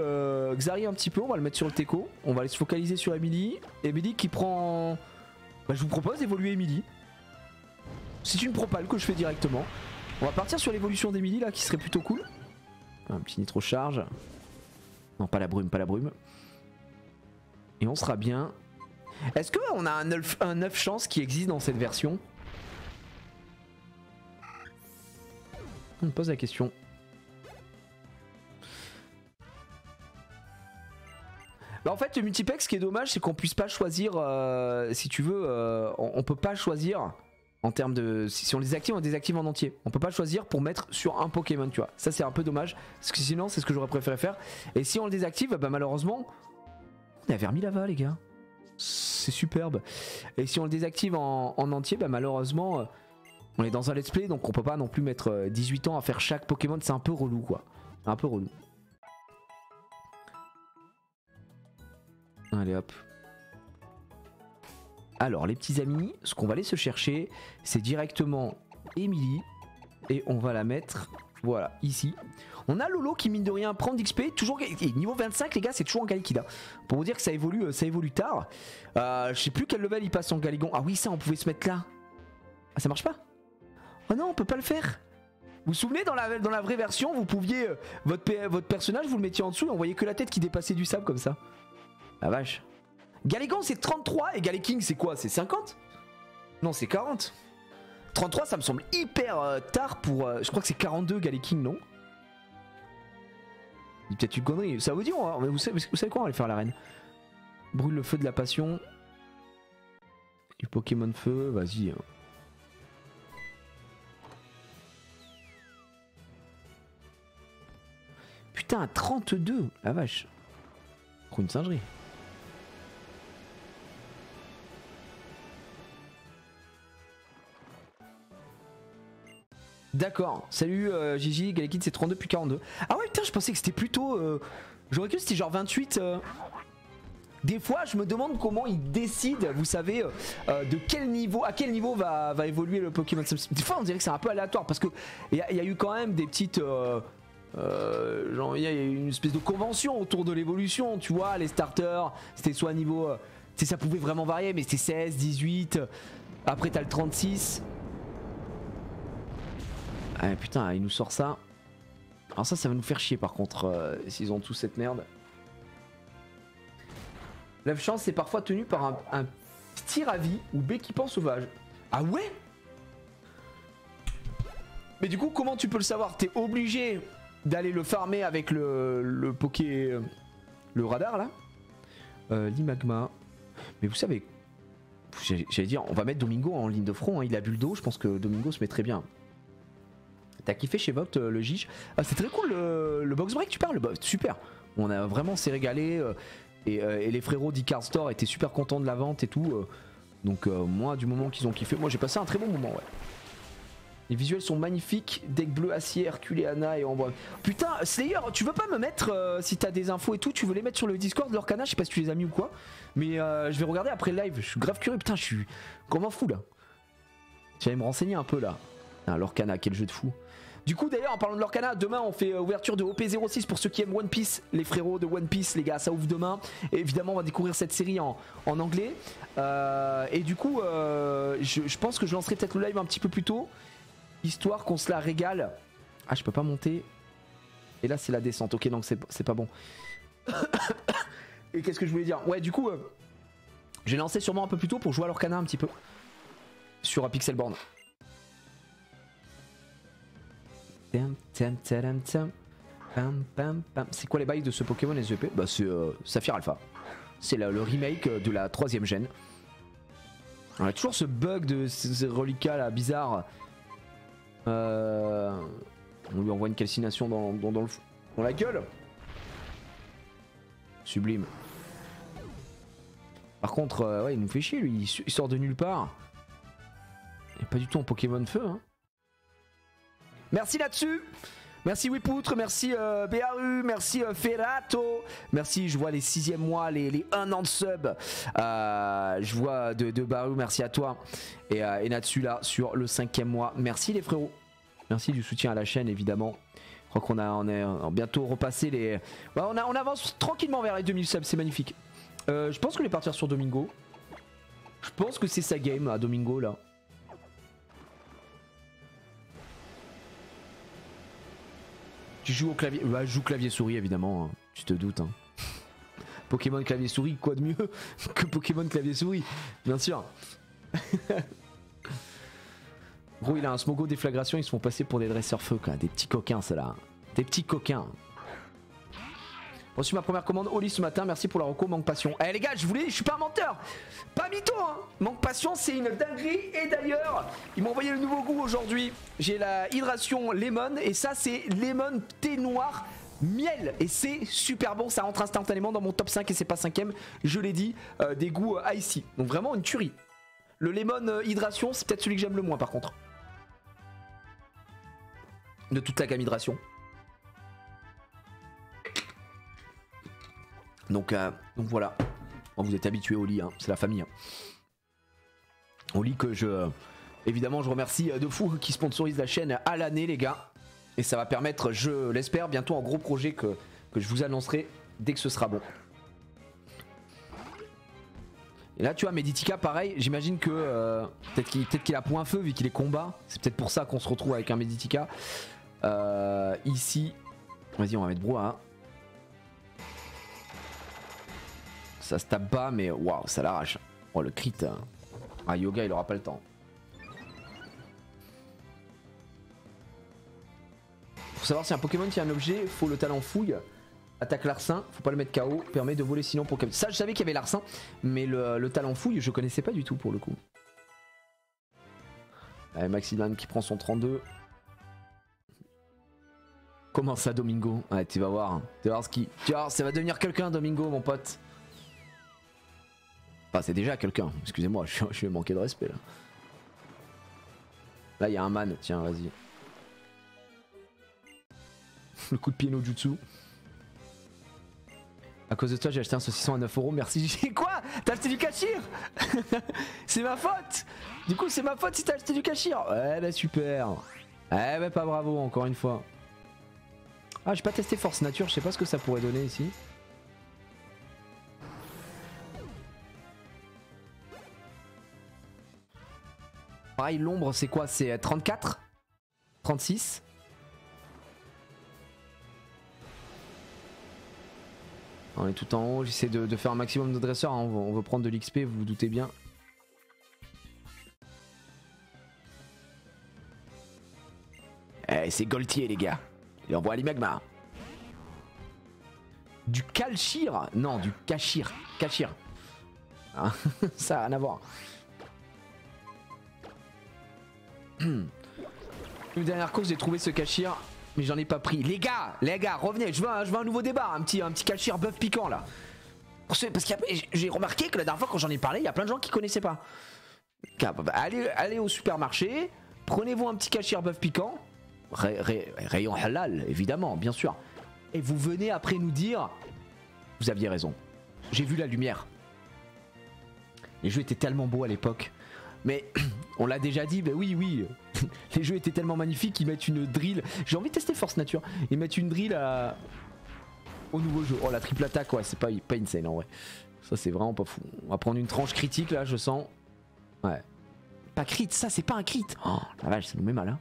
Xari un petit peu, on va le mettre sur le Teco, on va aller se focaliser sur Emily. Emily qui prend... Bah, je vous propose d'évoluer Emily. C'est une propale que je fais directement. On va partir sur l'évolution d'Emily là qui serait plutôt cool. Un petit nitro charge. Non, pas la brume, pas la brume. Et on sera bien. Est-ce qu'on a un 9 chance qui existe dans cette version? On me pose la question. Bah en fait le multipack ce qui est dommage c'est qu'on puisse pas choisir si tu veux on peut pas choisir en termes de si on les active on les désactive en entier. On peut pas choisir pour mettre sur un Pokémon tu vois. Ça c'est un peu dommage parce que sinon c'est ce que j'aurais préféré faire. Et si on le désactive bah malheureusement on a vermis lava les gars. C'est superbe. Et si on le désactive en entier bah malheureusement on est dans un let's play donc on peut pas non plus mettre 18 ans à faire chaque Pokémon. C'est un peu relou quoi. Un peu relou. Allez hop. Alors les petits amis, ce qu'on va aller se chercher, c'est directement Emily. Et on va la mettre Voilà, ici. On a Lolo qui mine de rien prend d'XP, toujours et niveau 25 les gars, c'est toujours en Galekida. Pour vous dire que ça évolue tard. Je sais plus quel level il passe en Galigon. Ah oui, ça on pouvait se mettre là. Ah ça marche pas? Oh non, on peut pas le faire. Vous vous souvenez dans la vraie version, vous pouviez votre personnage, vous le mettiez en dessous et on voyait que la tête qui dépassait du sable comme ça. La vache. Galigon c'est 33 et Galeking c'est quoi? C'est 50? Non, c'est 40. 33 ça me semble hyper tard pour... je crois que c'est 42 Galeking, non? Il peut-être une connerie. Ça vous dit, vous savez quoi, on va aller faire l'arène. Brûle le feu de la passion. Du Pokémon feu, vas-y. Putain, 32, la vache. Trop une singerie. D'accord, salut Gigi, Galekid c'est 32 puis 42. Ah ouais putain je pensais que c'était plutôt... J'aurais cru que c'était genre 28. Des fois je me demande comment ils décident, vous savez, de quel niveau, à quel niveau va évoluer le Pokémon. Des fois on dirait que c'est un peu aléatoire parce que il y a eu quand même des petites... genre il y a une espèce de convention autour de l'évolution, tu vois, les starters, c'était soit niveau... tu sais ça pouvait vraiment varier mais c'était 16, 18, après t'as le 36... Ah putain, il nous sort ça. Alors ça va nous faire chier par contre, s'ils ont tous cette merde. Lève chance est parfois tenu par un petit ravi ou béquipant sauvage. Ah ouais? Mais du coup, comment tu peux le savoir? T'es obligé d'aller le farmer avec le Poké... le radar là. L'Imagma. Mais vous savez... J'allais dire, on va mettre Domingo en ligne de front, hein. Il a bu le dos, je pense que Domingo se met très bien. T'as kiffé chez Vogt le Gige? Ah c'est très cool le box break, tu parles? Super. On a vraiment s'est régalé et les frérots d'Icar Store étaient super contents de la vente et tout. Donc moi du moment qu'ils ont kiffé, moi j'ai passé un très bon moment ouais. Les visuels sont magnifiques, deck bleu acier, Herculeana et Ambre. Putain Slayer, tu veux pas me mettre si t'as des infos et tout, tu veux les mettre sur le Discord de l'Orcana, je sais pas si tu les as mis ou quoi. Mais je vais regarder après le live, je suis grave curieux, putain je suis comment fou là. J'allais me renseigner un peu là. Ah, l'Orcana, quel jeu de fou. Du coup d'ailleurs en parlant de l'Orcana, demain on fait ouverture de OP06 pour ceux qui aiment One Piece, les frérots de One Piece les gars, ça ouvre demain. Et évidemment on va découvrir cette série en anglais. Et du coup je pense que je lancerai peut-être le live un petit peu plus tôt, histoire qu'on se la régale. Ah je peux pas monter. Et là c'est la descente, ok donc c'est pas bon. Et qu'est-ce que je voulais dire? Ouais du coup j'ai lancé sûrement un peu plus tôt pour jouer à l'Orcana un petit peu. Sur Pixelborn. C'est quoi les bails de ce Pokémon SVP? Bah c'est Saphir Alpha. C'est le remake de la 3ème gène. On a toujours ce bug de ces reliquats là bizarre. On lui envoie une calcination dans la gueule. Sublime. Par contre, ouais, il nous fait chier lui, il sort de nulle part. Il n'est pas du tout en Pokémon feu hein. Merci là-dessus. Merci Wipoutre, merci BAU, merci Ferrato. Merci, je vois les 6e mois, les 1 an de sub. Je vois de Baru, merci à toi. Et là-dessus là, sur le 5e mois. Merci les frérots. Merci du soutien à la chaîne évidemment. Je crois qu'on est bientôt repassé les... Ouais, on avance tranquillement vers les 2000 subs, c'est magnifique. Je pense que je vais partir sur Domingo. Je pense que c'est sa game à Domingo là. Tu joues au clavier? Bah, je joue clavier souris évidemment, hein. Tu te doutes. Hein. Pokémon clavier souris, quoi de mieux que Pokémon clavier souris? Bien sûr. Gros, il a un Smogo déflagration, ils se font passer pour des dresseurs feu, quoi. Des petits coquins, ceux-là. Des petits coquins. Reçu ma première commande au lit ce matin, merci pour la reco, manque passion. Eh les gars, je suis pas un menteur, pas mytho hein. Manque passion c'est une dinguerie. Et d'ailleurs, ils m'ont envoyé le nouveau goût aujourd'hui. J'ai la hydration lemon et ça c'est lemon thé noir miel. Et c'est super bon, ça rentre instantanément dans mon top 5 et c'est pas 5ème, je l'ai dit, des goûts icy. Donc vraiment une tuerie. Le lemon hydration c'est peut-être celui que j'aime le moins par contre. De toute la gamme hydration. Donc voilà, bon, vous êtes habitués au lit, hein, c'est la famille. Hein. Au lit que évidemment je remercie de fou qui sponsorise la chaîne à l'année les gars. Et ça va permettre, je l'espère, bientôt un gros projet que je vous annoncerai dès que ce sera bon. Et là tu vois Meditica pareil, j'imagine que peut-être qu'il a point feu vu qu'il est combat. C'est peut-être pour ça qu'on se retrouve avec un Meditica. Ici, vas-y on va mettre brouhaha. Ça se tape bas mais waouh ça l'arrache. Oh le crit. Ah Yoga il aura pas le temps. Pour savoir si un Pokémon tient un objet, faut le talent fouille. Attaque Larcin, faut pas le mettre KO, permet de voler sinon pour capturer. Ça je savais qu'il y avait Larcin, mais le talent fouille je connaissais pas du tout pour le coup. Allez Maximan qui prend son 32. Comment ça Domingo? Ouais tu vas voir, tu vas voir ce qui. Tu vas voir, ça va devenir quelqu'un Domingo mon pote. Enfin c'est déjà quelqu'un, excusez-moi, je vais manquer de respect là. Là il y a un man, tiens vas-y. Le coup de pied no jutsu. À cause de toi j'ai acheté un saucisson à 9 €, merci. J'ai quoi? T'as acheté du Kashir? C'est ma faute. Du coup c'est ma faute si t'as acheté du Kashir. Ouais bah super. Ouais bah pas bravo encore une fois. Ah j'ai pas testé Force Nature, je sais pas ce que ça pourrait donner ici. Pareil l'ombre c'est quoi? C'est 34? 36? On est tout en haut, j'essaie de faire un maximum de dresseurs, hein. On veut prendre de l'XP, vous vous doutez bien. Eh c'est Goltier les gars, il envoie l'Imagma. Du Kalshir? Non, du Kashir. Kashir. Ah, ça a rien à voir. Une dernière course j'ai trouvé ce Kashir. Mais j'en ai pas pris. Les gars, revenez, je veux un nouveau débat, un petit Kashir bœuf piquant là. Parce que j'ai remarqué que la dernière fois quand j'en ai parlé, il y a plein de gens qui connaissaient pas. Allez au supermarché, prenez-vous un petit Kashir bœuf piquant. Rayon halal, évidemment, bien sûr. Et vous venez après nous dire, vous aviez raison. J'ai vu la lumière. Les jeux étaient tellement beaux à l'époque. Mais on l'a déjà dit, bah oui, les jeux étaient tellement magnifiques qu'ils mettent une drill. J'ai envie de tester Force Nature. Ils mettent une drill au nouveau jeu. Oh la triple attaque, ouais, c'est pas insane en vrai. Ça c'est vraiment pas fou. On va prendre une tranche critique là, je sens. Ouais. Pas crit, ça c'est pas un crit. Oh la vache, ça nous met mal hein.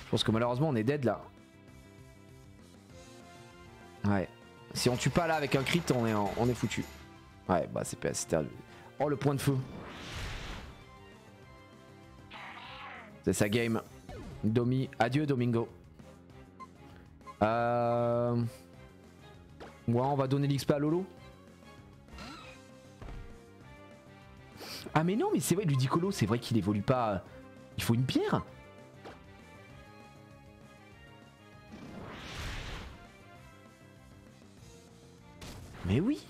Je pense que malheureusement on est dead là. Ouais. Si on tue pas là avec un crit, on est foutu. Ouais, bah c'était... Oh le point de feu. C'est sa game. Adieu Domingo. Ouais, on va donner l'XP à Lolo. Ah mais non, mais c'est vrai, Ludicolo, c'est vrai qu'il évolue pas. Il faut une pierre. Mais oui.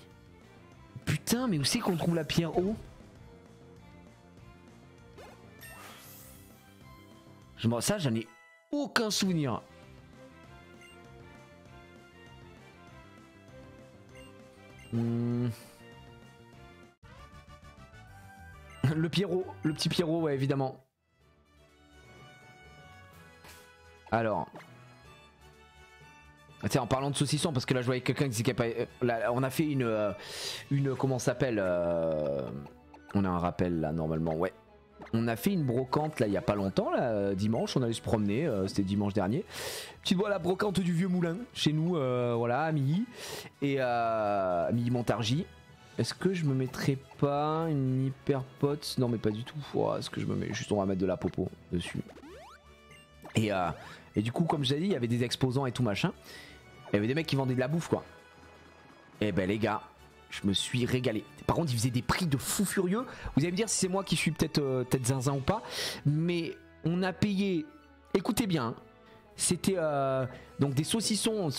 Putain, mais où c'est qu'on trouve la pierre eau? Ça, j'en ai aucun souvenir. Le Pierrot, le petit Pierrot, ouais, évidemment. Alors... Tiens, en parlant de saucisson, parce que là je voyais quelqu'un qui disait qu'il n'y a pas... Là, on a fait une comment ça s'appelle on a un rappel là normalement, ouais. On a fait une brocante là il n'y a pas longtemps, là, dimanche, on allait se promener, c'était dimanche dernier. Petite voilà brocante du vieux moulin, chez nous, voilà, à Milly. Et à Milly Montargis. Est-ce que je me mettrais pas une hyper pote? Non mais pas du tout, est-ce que je me mets... Juste on va mettre de la popo dessus. Et du coup comme je l'ai dit, il y avait des exposants et tout machin. Il y avait des mecs qui vendaient de la bouffe quoi. Et ben les gars, je me suis régalé. Par contre ils faisaient des prix de fou furieux. Vous allez me dire si c'est moi qui suis peut-être zinzin ou pas. Mais on a payé, écoutez bien hein, c'était donc des saucissons.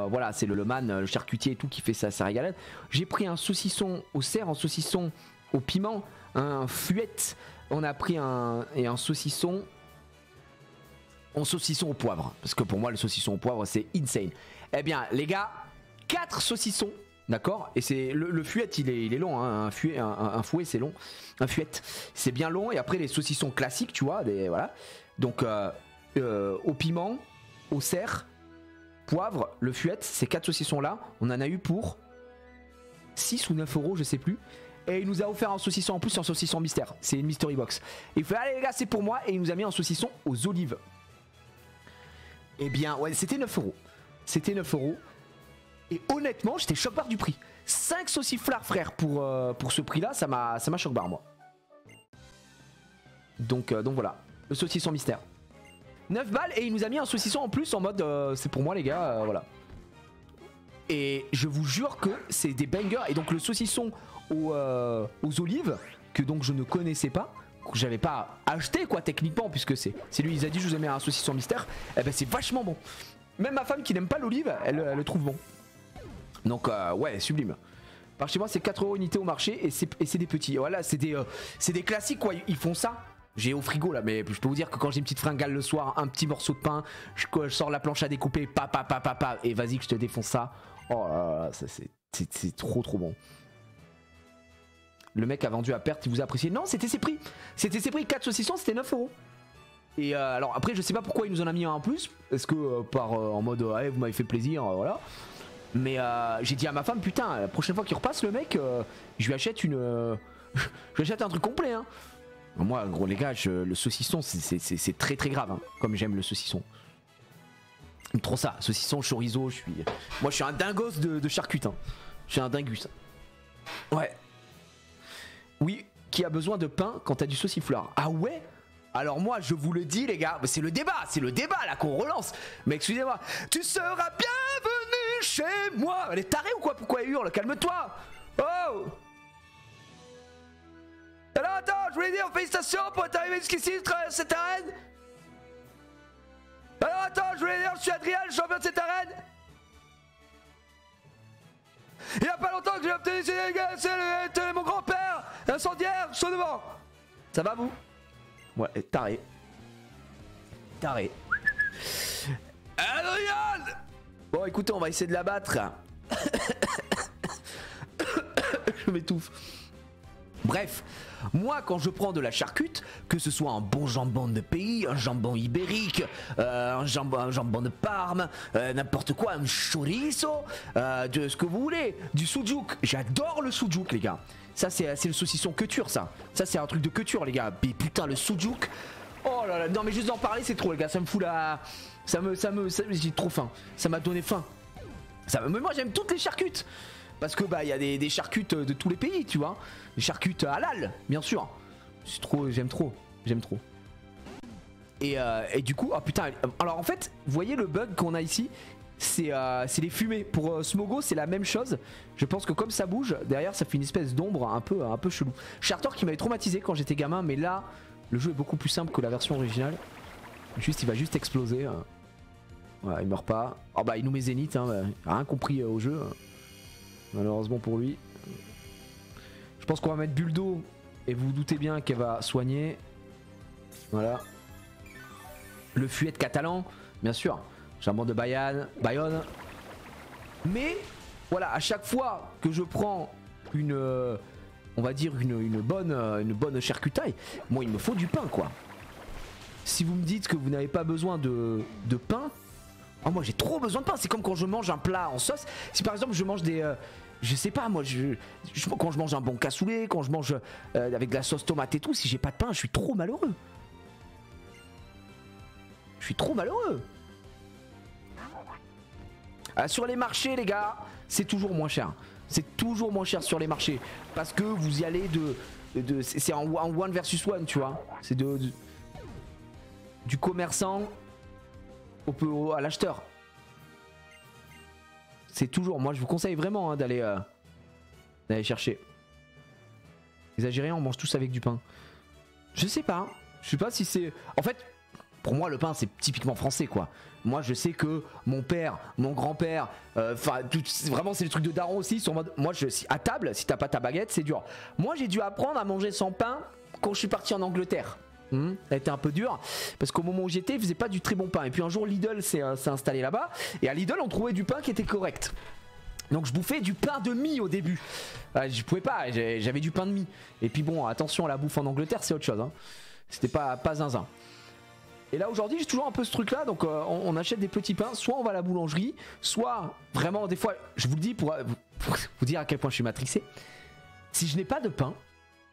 Voilà c'est le man, le charcutier et tout qui fait sa régalade. J'ai pris un saucisson au cerf, un saucisson au piment, un fuette. On a pris un saucisson... En saucisson au poivre, parce que pour moi le saucisson au poivre c'est insane. Eh bien les gars, 4 saucissons D'accord. Et c'est le fuet, il est long, hein. Un fouet c'est long. Un fuet c'est bien long. Et après les saucissons classiques, tu vois, voilà. Donc au piment, au cerf, poivre, le fuet, ces 4 saucissons là, on en a eu pour 6 ou 9 euros, je sais plus. Et il nous a offert un saucisson en plus, un saucisson mystère. C'est une mystery box. Et il fait allez les gars, c'est pour moi. Et il nous a mis un saucisson aux olives. Eh bien, ouais, c'était 9 euros. C'était 9 euros. Et honnêtement, j'étais choc barre du prix. 5 sauciflards, frère, pour ce prix-là, ça m'a choc barre, moi. Donc voilà, le saucisson mystère. 9 balles et il nous a mis un saucisson en plus en mode c'est pour moi les gars, voilà. Et je vous jure que c'est des bangers. Et donc le saucisson aux olives, que donc je ne connaissais pas, que j'avais pas acheté quoi techniquement, puisque c'est lui, il a dit je vous ai mis un saucisson mystère, et ben c'est vachement bon. Même ma femme qui n'aime pas l'olive, elle le trouve bon. Donc ouais, sublime. Par chez moi c'est 4 euros unité au marché et c'est des petits. Voilà, c'est des classiques quoi, ils font ça. J'ai au frigo là, mais je peux vous dire que quand j'ai une petite fringale le soir, un petit morceau de pain, je sors la planche à découper, et vas-y que je te défonce ça. Oh là là, c'est trop bon. Le mec a vendu à perte, il vous a apprécié. Non, c'était ses prix. C'était ses prix, 4 saucissons, c'était 9 euros. Et alors après, je sais pas pourquoi il nous en a mis un en plus. Est-ce que en mode, allez, vous m'avez fait plaisir, voilà. Mais j'ai dit à ma femme, putain, la prochaine fois qu'il repasse, le mec, je lui achète je lui achète un truc complet, hein. Moi, gros, les gars, le saucisson, c'est très grave, hein, comme j'aime le saucisson. J'aime trop ça, saucisson, chorizo, moi, je suis un dingos de charcute, hein. Je suis un dingus. Ouais. Oui, qui a besoin de pain quand t'as du sauciflard? Ah ouais? Alors moi, je vous le dis, les gars, c'est le débat là qu'on relance. Mais excusez-moi, tu seras bienvenu chez moi. Elle est tarée ou quoi? Pourquoi elle hurle? Calme-toi. Oh! Alors attends, je voulais dire félicitations pour être arrivé jusqu'ici, cette arène. Alors attends, je voulais dire, je suis Adrien, le champion de cette arène. Il y a pas longtemps que j'ai obtenu c'est mon grand-père, incendiaire, chaud devant. Ça va vous? Ouais, taré. Taré. Adrien! Bon écoutez, on va essayer de la battre. Je m'étouffe. Bref, moi quand je prends de la charcute, que ce soit un bon jambon de pays, un jambon ibérique, un jambon de Parme, n'importe quoi, un chorizo, de ce que vous voulez, du soudjouk. J'adore le soudjouk les gars. Ça c'est le saucisson couture ça. Ça c'est un truc de couture les gars. Mais putain le soudjouk. Oh là là, non mais juste d'en parler c'est trop les gars, ça me fout la... j'ai trop faim. Ça m'a donné faim. Mais moi j'aime toutes les charcutes. Parce que bah il y a des charcutes de tous les pays, tu vois. Des charcutes halal, bien sûr. J'aime trop. Et du coup, oh putain. Alors en fait, vous voyez le bug qu'on a ici, c'est les fumées. Pour Smogo, c'est la même chose. Je pense que comme ça bouge, derrière ça fait une espèce d'ombre un peu chelou. Chartor qui m'avait traumatisé quand j'étais gamin, mais là, le jeu est beaucoup plus simple que la version originale. Il va juste exploser. Voilà, il meurt pas. Oh bah il nous met Zénith, hein, il a rien compris au jeu. Malheureusement pour lui. Je pense qu'on va mettre Buldo. Et vous vous doutez bien qu'elle va soigner. Voilà. Le fuet catalan, bien sûr. Jambon de Bayonne. Mais, voilà, à chaque fois que je prends on va dire une bonne charcutaille, moi il me faut du pain quoi. Si vous me dites que vous n'avez pas besoin de pain, oh, moi j'ai trop besoin de pain. C'est comme quand je mange un plat en sauce. Si par exemple je mange je sais pas moi, quand je mange un bon cassoulet, quand je mange avec de la sauce tomate et tout, si j'ai pas de pain, je suis trop malheureux. Sur les marchés les gars, c'est toujours moins cher. C'est toujours moins cher sur les marchés. Parce que vous y allez c'est en one versus one, tu vois. C'est du commerçant à l'acheteur. C'est toujours, moi je vous conseille vraiment hein, d'aller chercher. Les Algériens on mange tous avec du pain. Je sais pas si c'est... En fait, pour moi le pain c'est typiquement français quoi. Moi je sais que mon père, mon grand-père, vraiment c'est le truc de daron aussi. Sur mode, moi à table, si t'as pas ta baguette c'est dur. Moi j'ai dû apprendre à manger sans pain quand je suis parti en Angleterre. Ça a été un peu dur parce qu'au moment où j'étais, ils faisaient pas du très bon pain. Et puis un jour, Lidl s'est installé là-bas. Et à Lidl, on trouvait du pain qui était correct. Donc je bouffais du pain de mie au début. Je pouvais pas, j'avais du pain de mie. Et puis bon, attention à la bouffe en Angleterre, c'est autre chose. Hein. C'était pas zinzin. Et là aujourd'hui j'ai toujours un peu ce truc là, donc on achète des petits pains, soit on va à la boulangerie, soit vraiment des fois, je vous le dis pour vous dire à quel point je suis matrixé, si je n'ai pas de pain,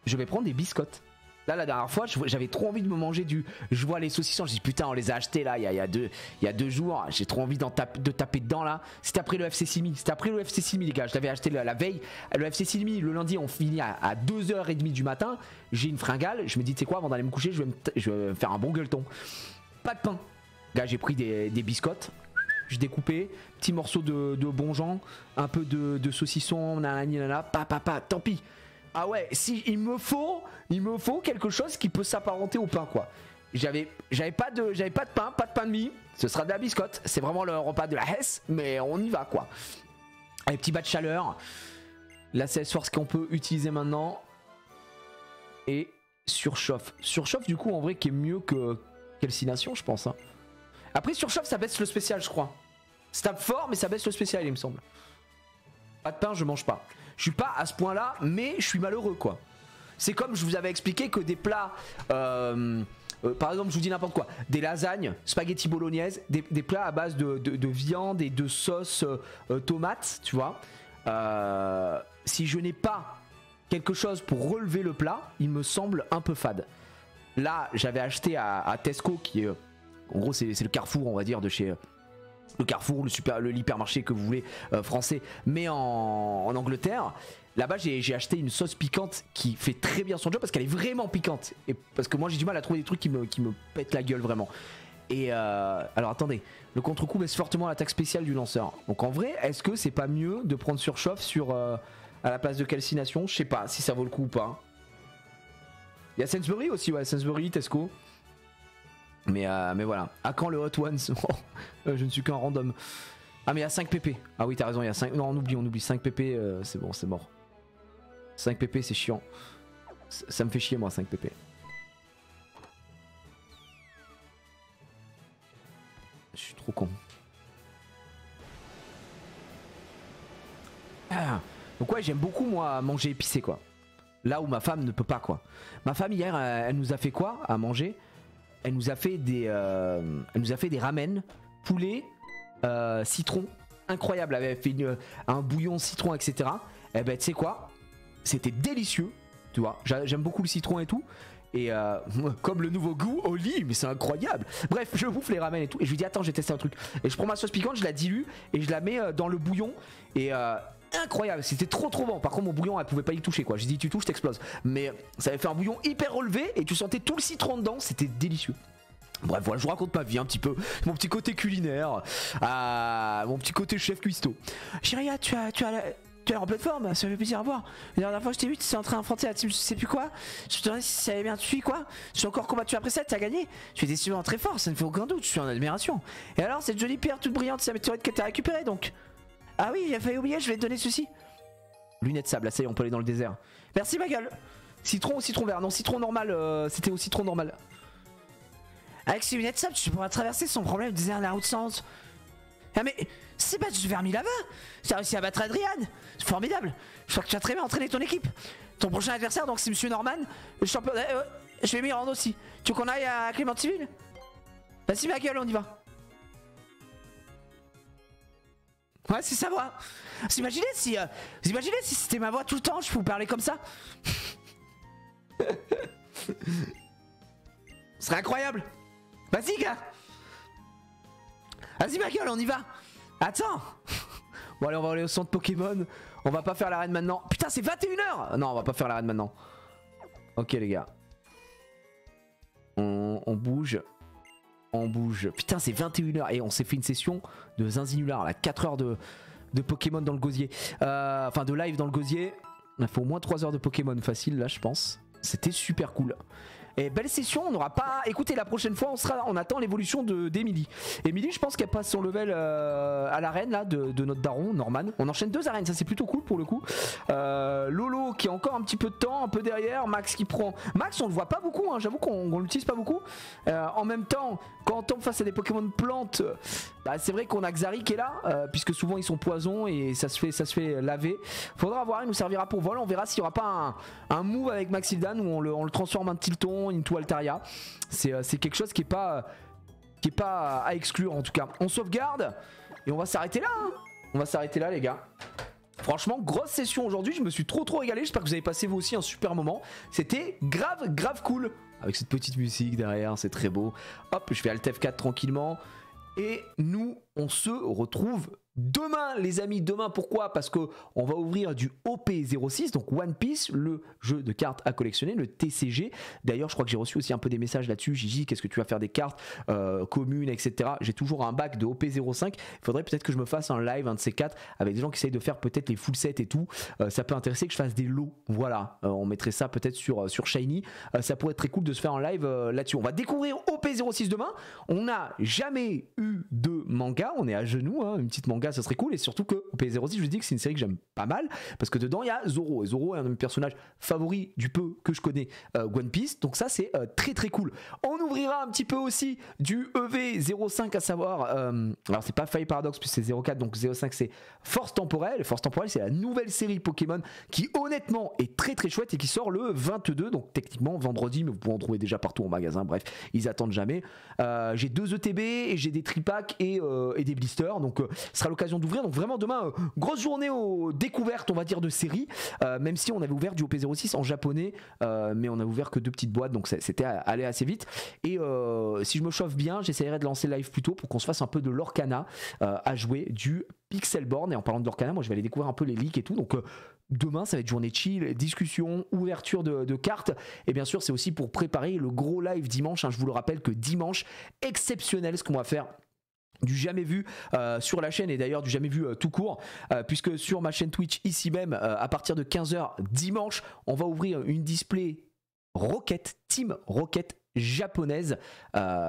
je vais prendre des biscottes. Là la dernière fois j'avais trop envie de me manger je vois les saucissons, je dis putain on les a achetés là il y a 2 jours, j'ai trop envie de taper dedans là. C'était après le FC Simi, les gars, je l'avais acheté la veille, le FC Simi le lundi on finit à 2h30 du matin, j'ai une fringale, je me dis tu sais quoi avant d'aller me coucher je vais me faire un bon gueuleton. Pas de pain, gars j'ai pris des biscottes, je découpais, petit morceau de bon un peu de saucisson, nanana, tant pis. Ah ouais, si il me faut quelque chose qui peut s'apparenter au pain quoi. J'avais pas de pain, pas de pain de mie, ce sera de la biscotte, c'est vraiment le repas de la Hesse, mais on y va quoi. Allez, petit bas de chaleur, la CS Force qu'on peut utiliser maintenant et surchauffe du coup en vrai qui est mieux que calcination je pense hein. Après surchauffe ça baisse le spécial je crois. Ça tape fort mais ça baisse le spécial il me semble. Pas de pain je mange pas. Je suis pas à ce point là mais je suis malheureux quoi. C'est comme je vous avais expliqué que des plats par exemple je vous dis n'importe quoi, des lasagnes, spaghetti bolognaise, des plats à base de viande et de sauce tomate tu vois, si je n'ai pas quelque chose pour relever le plat il me semble un peu fade. Là j'avais acheté à Tesco qui est en gros c'est le Carrefour on va dire de chez le Carrefour, l'hypermarché que vous voulez français, mais en Angleterre. Là-bas, j'ai acheté une sauce piquante qui fait très bien son job parce qu'elle est vraiment piquante. Et parce que moi, j'ai du mal à trouver des trucs qui me pètent la gueule vraiment. Et alors attendez, le contre-coup baisse fortement l'attaque spéciale du lanceur. Donc en vrai, est-ce que c'est pas mieux de prendre surchauffe à la place de calcination? Je sais pas si ça vaut le coup ou pas. Il y a Sainsbury aussi, ouais, Sainsbury, Tesco. Mais voilà. À quand le Hot Ones? Je ne suis qu'un random. Ah mais il y a 5 pp. Ah oui t'as raison, il y a 5. Non on oublie 5 pp, c'est bon, c'est mort. 5 pp c'est chiant. Ça me fait chier moi 5 pp. Je suis trop con. Ah. Donc ouais j'aime beaucoup moi manger épicé quoi. Là où ma femme ne peut pas quoi. Ma femme hier elle nous a fait quoi à manger? Elle nous a fait des ramen, poulet, citron, incroyable. Elle avait fait un bouillon citron, etc. Et ben tu sais quoi, c'était délicieux, tu vois. J'aime beaucoup le citron et tout. Et comme le nouveau goût au lit, mais c'est incroyable. Bref, je bouffe les ramen et tout. Et je lui dis attends, j'ai testé un truc. Et je prends ma sauce piquante, je la dilue et je la mets dans le bouillon. Et incroyable, c'était trop bon. Par contre mon bouillon elle pouvait pas y toucher quoi. J'ai dit tu touches t'exploses. Mais ça avait fait un bouillon hyper relevé et tu sentais tout le citron dedans, c'était délicieux. Bref voilà, je vous raconte ma vie un petit peu, mon petit côté culinaire, mon petit côté chef cuistot. Chérie, tu es en pleine forme, ça fait plaisir à voir. La dernière fois que je t'ai vu, tu es en train d'affronter la team je sais plus quoi. Je te demandais si ça allait bien, tu suis quoi. Je suis encore combattu après ça, tu as gagné. Tu es décidément très fort, ça ne fait aucun doute, je suis en admiration. Et alors cette jolie pierre toute brillante, c'est la météorite que tu as récupérée donc. Ah oui, il a failli oublier, je vais te donner ceci. Lunettes de sable, là ça y est, on peut aller dans le désert. Merci ma gueule. Citron ou citron vert? Non, citron normal, c'était au citron normal. Avec ces lunettes de sable, tu pourras traverser sans problème le désert de la route sans honte. Ah mais, c'est pas du vermi là-bas. Tu as réussi à battre Adrian. C'est formidable. Je crois que tu as très bien entraîné ton équipe. Ton prochain adversaire, donc c'est Monsieur Norman, le champion... je vais m'y rendre aussi. Tu veux qu'on aille à Clémentiville? Vas-y ma gueule, on y va. Ouais, c'est sa voix. Vous imaginez si c'était ma voix tout le temps, je peux vous parler comme ça? Ce serait incroyable. Vas-y, gars. Vas-y, ma gueule, on y va. Attends. Bon, allez, on va aller au centre Pokémon. On va pas faire l'arène maintenant. Putain, c'est 21h. Non, on va pas faire l'arène maintenant. Ok, les gars. On bouge. On bouge. Putain, c'est 21h et on s'est fait une session de zinzinular là, 4 heures de Pokémon dans le gosier. Enfin, de live dans le gosier. On a fait au moins 3 heures de Pokémon facile là, je pense. C'était super cool. Et belle session, on n'aura pas... Écoutez, la prochaine fois, on attend l'évolution d'Emily. Emily, je pense qu'elle passe son level à l'arène là de notre daron, Norman. On enchaîne 2 arènes, ça c'est plutôt cool pour le coup. Lolo qui a encore un petit peu de temps, un peu derrière. Max qui prend... Max, on le voit pas beaucoup, hein, j'avoue qu'on l'utilise pas beaucoup. En même temps, quand on tombe face à des Pokémon de plantes, bah, c'est vrai qu'on a Xari qui est là, puisque souvent ils sont poison et ça se fait laver. Faudra voir, il nous servira pour vol. On verra s'il n'y aura pas un move avec Maxildan où on le transforme en Tilton into Altaria. C'est quelque chose qui est pas à exclure en tout cas. On sauvegarde et on va s'arrêter là. Hein. On va s'arrêter là les gars. Franchement, grosse session aujourd'hui, je me suis trop régalé. J'espère que vous avez passé vous aussi un super moment. C'était grave cool. Avec cette petite musique derrière, c'est très beau. Hop, je fais Alt F4 tranquillement. Et nous, on se retrouve demain les amis, demain pourquoi? Parce que on va ouvrir du OP06, donc One Piece, le jeu de cartes à collectionner, le TCG. D'ailleurs je crois que j'ai reçu aussi un peu des messages là-dessus. Gigi, qu'est-ce que tu vas faire des cartes communes, etc. J'ai toujours un bac de OP05. Il faudrait peut-être que je me fasse un live, un de ces 4, avec des gens qui essayent de faire peut-être les full sets et tout. Ça peut intéresser que je fasse des lots, voilà. On mettrait ça peut-être sur Shiny. Ça pourrait être très cool de se faire un live là-dessus. On va découvrir OP06 demain. On n'a jamais eu de manga, on est à genoux, hein, une petite manga ça serait cool, et surtout que OP06 je vous dis que c'est une série que j'aime pas mal parce que dedans il y a Zoro, et Zoro est un de mes personnages favoris du peu que je connais One Piece, donc ça c'est très cool. On ouvrira un petit peu aussi du EV05, à savoir alors c'est pas Fire Paradox puis c'est 04, donc 05 c'est Force Temporelle. Force Temporelle c'est la nouvelle série Pokémon qui honnêtement est très chouette et qui sort le 22, donc techniquement vendredi, mais vous pouvez en trouver déjà partout en magasin, bref ils attendent jamais. J'ai 2 ETB et j'ai des tripacks et des blisters, donc ce sera l'occasion d'ouvrir. Donc vraiment demain grosse journée aux découvertes on va dire de séries, même si on avait ouvert du OP06 en japonais, mais on a ouvert que 2 petites boîtes, donc c'était allé assez vite. Et si je me chauffe bien, j'essaierai de lancer le live plus tôt pour qu'on se fasse un peu de l'Orcana à jouer du Pixelborn. Et en parlant de l'Orcana, moi je vais aller découvrir un peu les leaks et tout, donc demain ça va être journée chill, discussion, ouverture de cartes, et bien sûr c'est aussi pour préparer le gros live dimanche, hein. Je vous le rappelle que dimanche, exceptionnel ce qu'on va faire, du jamais vu sur la chaîne, et d'ailleurs du jamais vu tout court, puisque sur ma chaîne Twitch ici même à partir de 15h dimanche on va ouvrir une display Rocket, Team Rocket japonaise.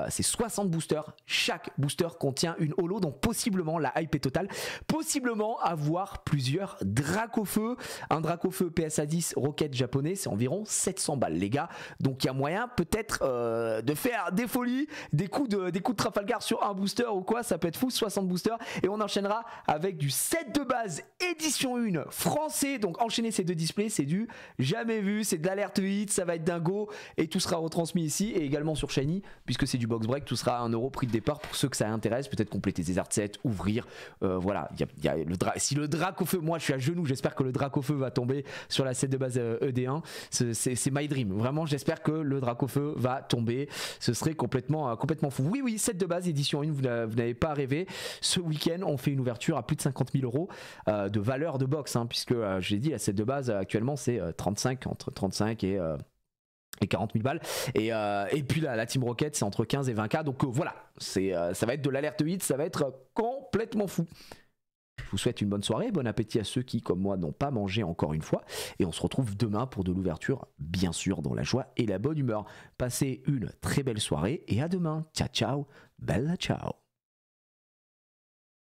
C'est 60 boosters, chaque booster contient une holo, donc possiblement la hype est totale, possiblement avoir plusieurs Dracofeu. Un Dracofeu PSA 10 Rocket japonais c'est environ 700 balles les gars, donc il y a moyen peut-être de faire des folies, des coups de Trafalgar sur un booster ou quoi, ça peut être fou. 60 boosters, et on enchaînera avec du set de base édition 1 français, donc enchaîner ces 2 displays c'est du jamais vu, c'est de l'alerte hit, ça va être dingo, et tout sera retransmis ici et également sur Shiny, puisque c'est du box break, tout sera à 1€ prix de départ pour ceux que ça intéresse, peut-être compléter des art sets, ouvrir, voilà, y a si le Dracofeu, moi je suis à genoux, j'espère que le Dracofeu va tomber sur la set de base ED1, c'est my dream, vraiment j'espère que le Dracofeu va tomber, ce serait complètement fou. Oui, set de base édition 1, vous n'avez pas rêvé, ce week-end on fait une ouverture à plus de 50 000 € de valeur de box, hein, puisque je l'ai dit, la set de base actuellement c'est entre 35 et 40 000 balles, et puis la Team Rocket c'est entre 15 et 20K, donc voilà, ça va être de l'alerte 8, ça va être complètement fou. Je vous souhaite une bonne soirée, bon appétit à ceux qui comme moi n'ont pas mangé encore une fois, et on se retrouve demain pour de l'ouverture, bien sûr dans la joie et la bonne humeur. Passez une très belle soirée et à demain, ciao bella ciao.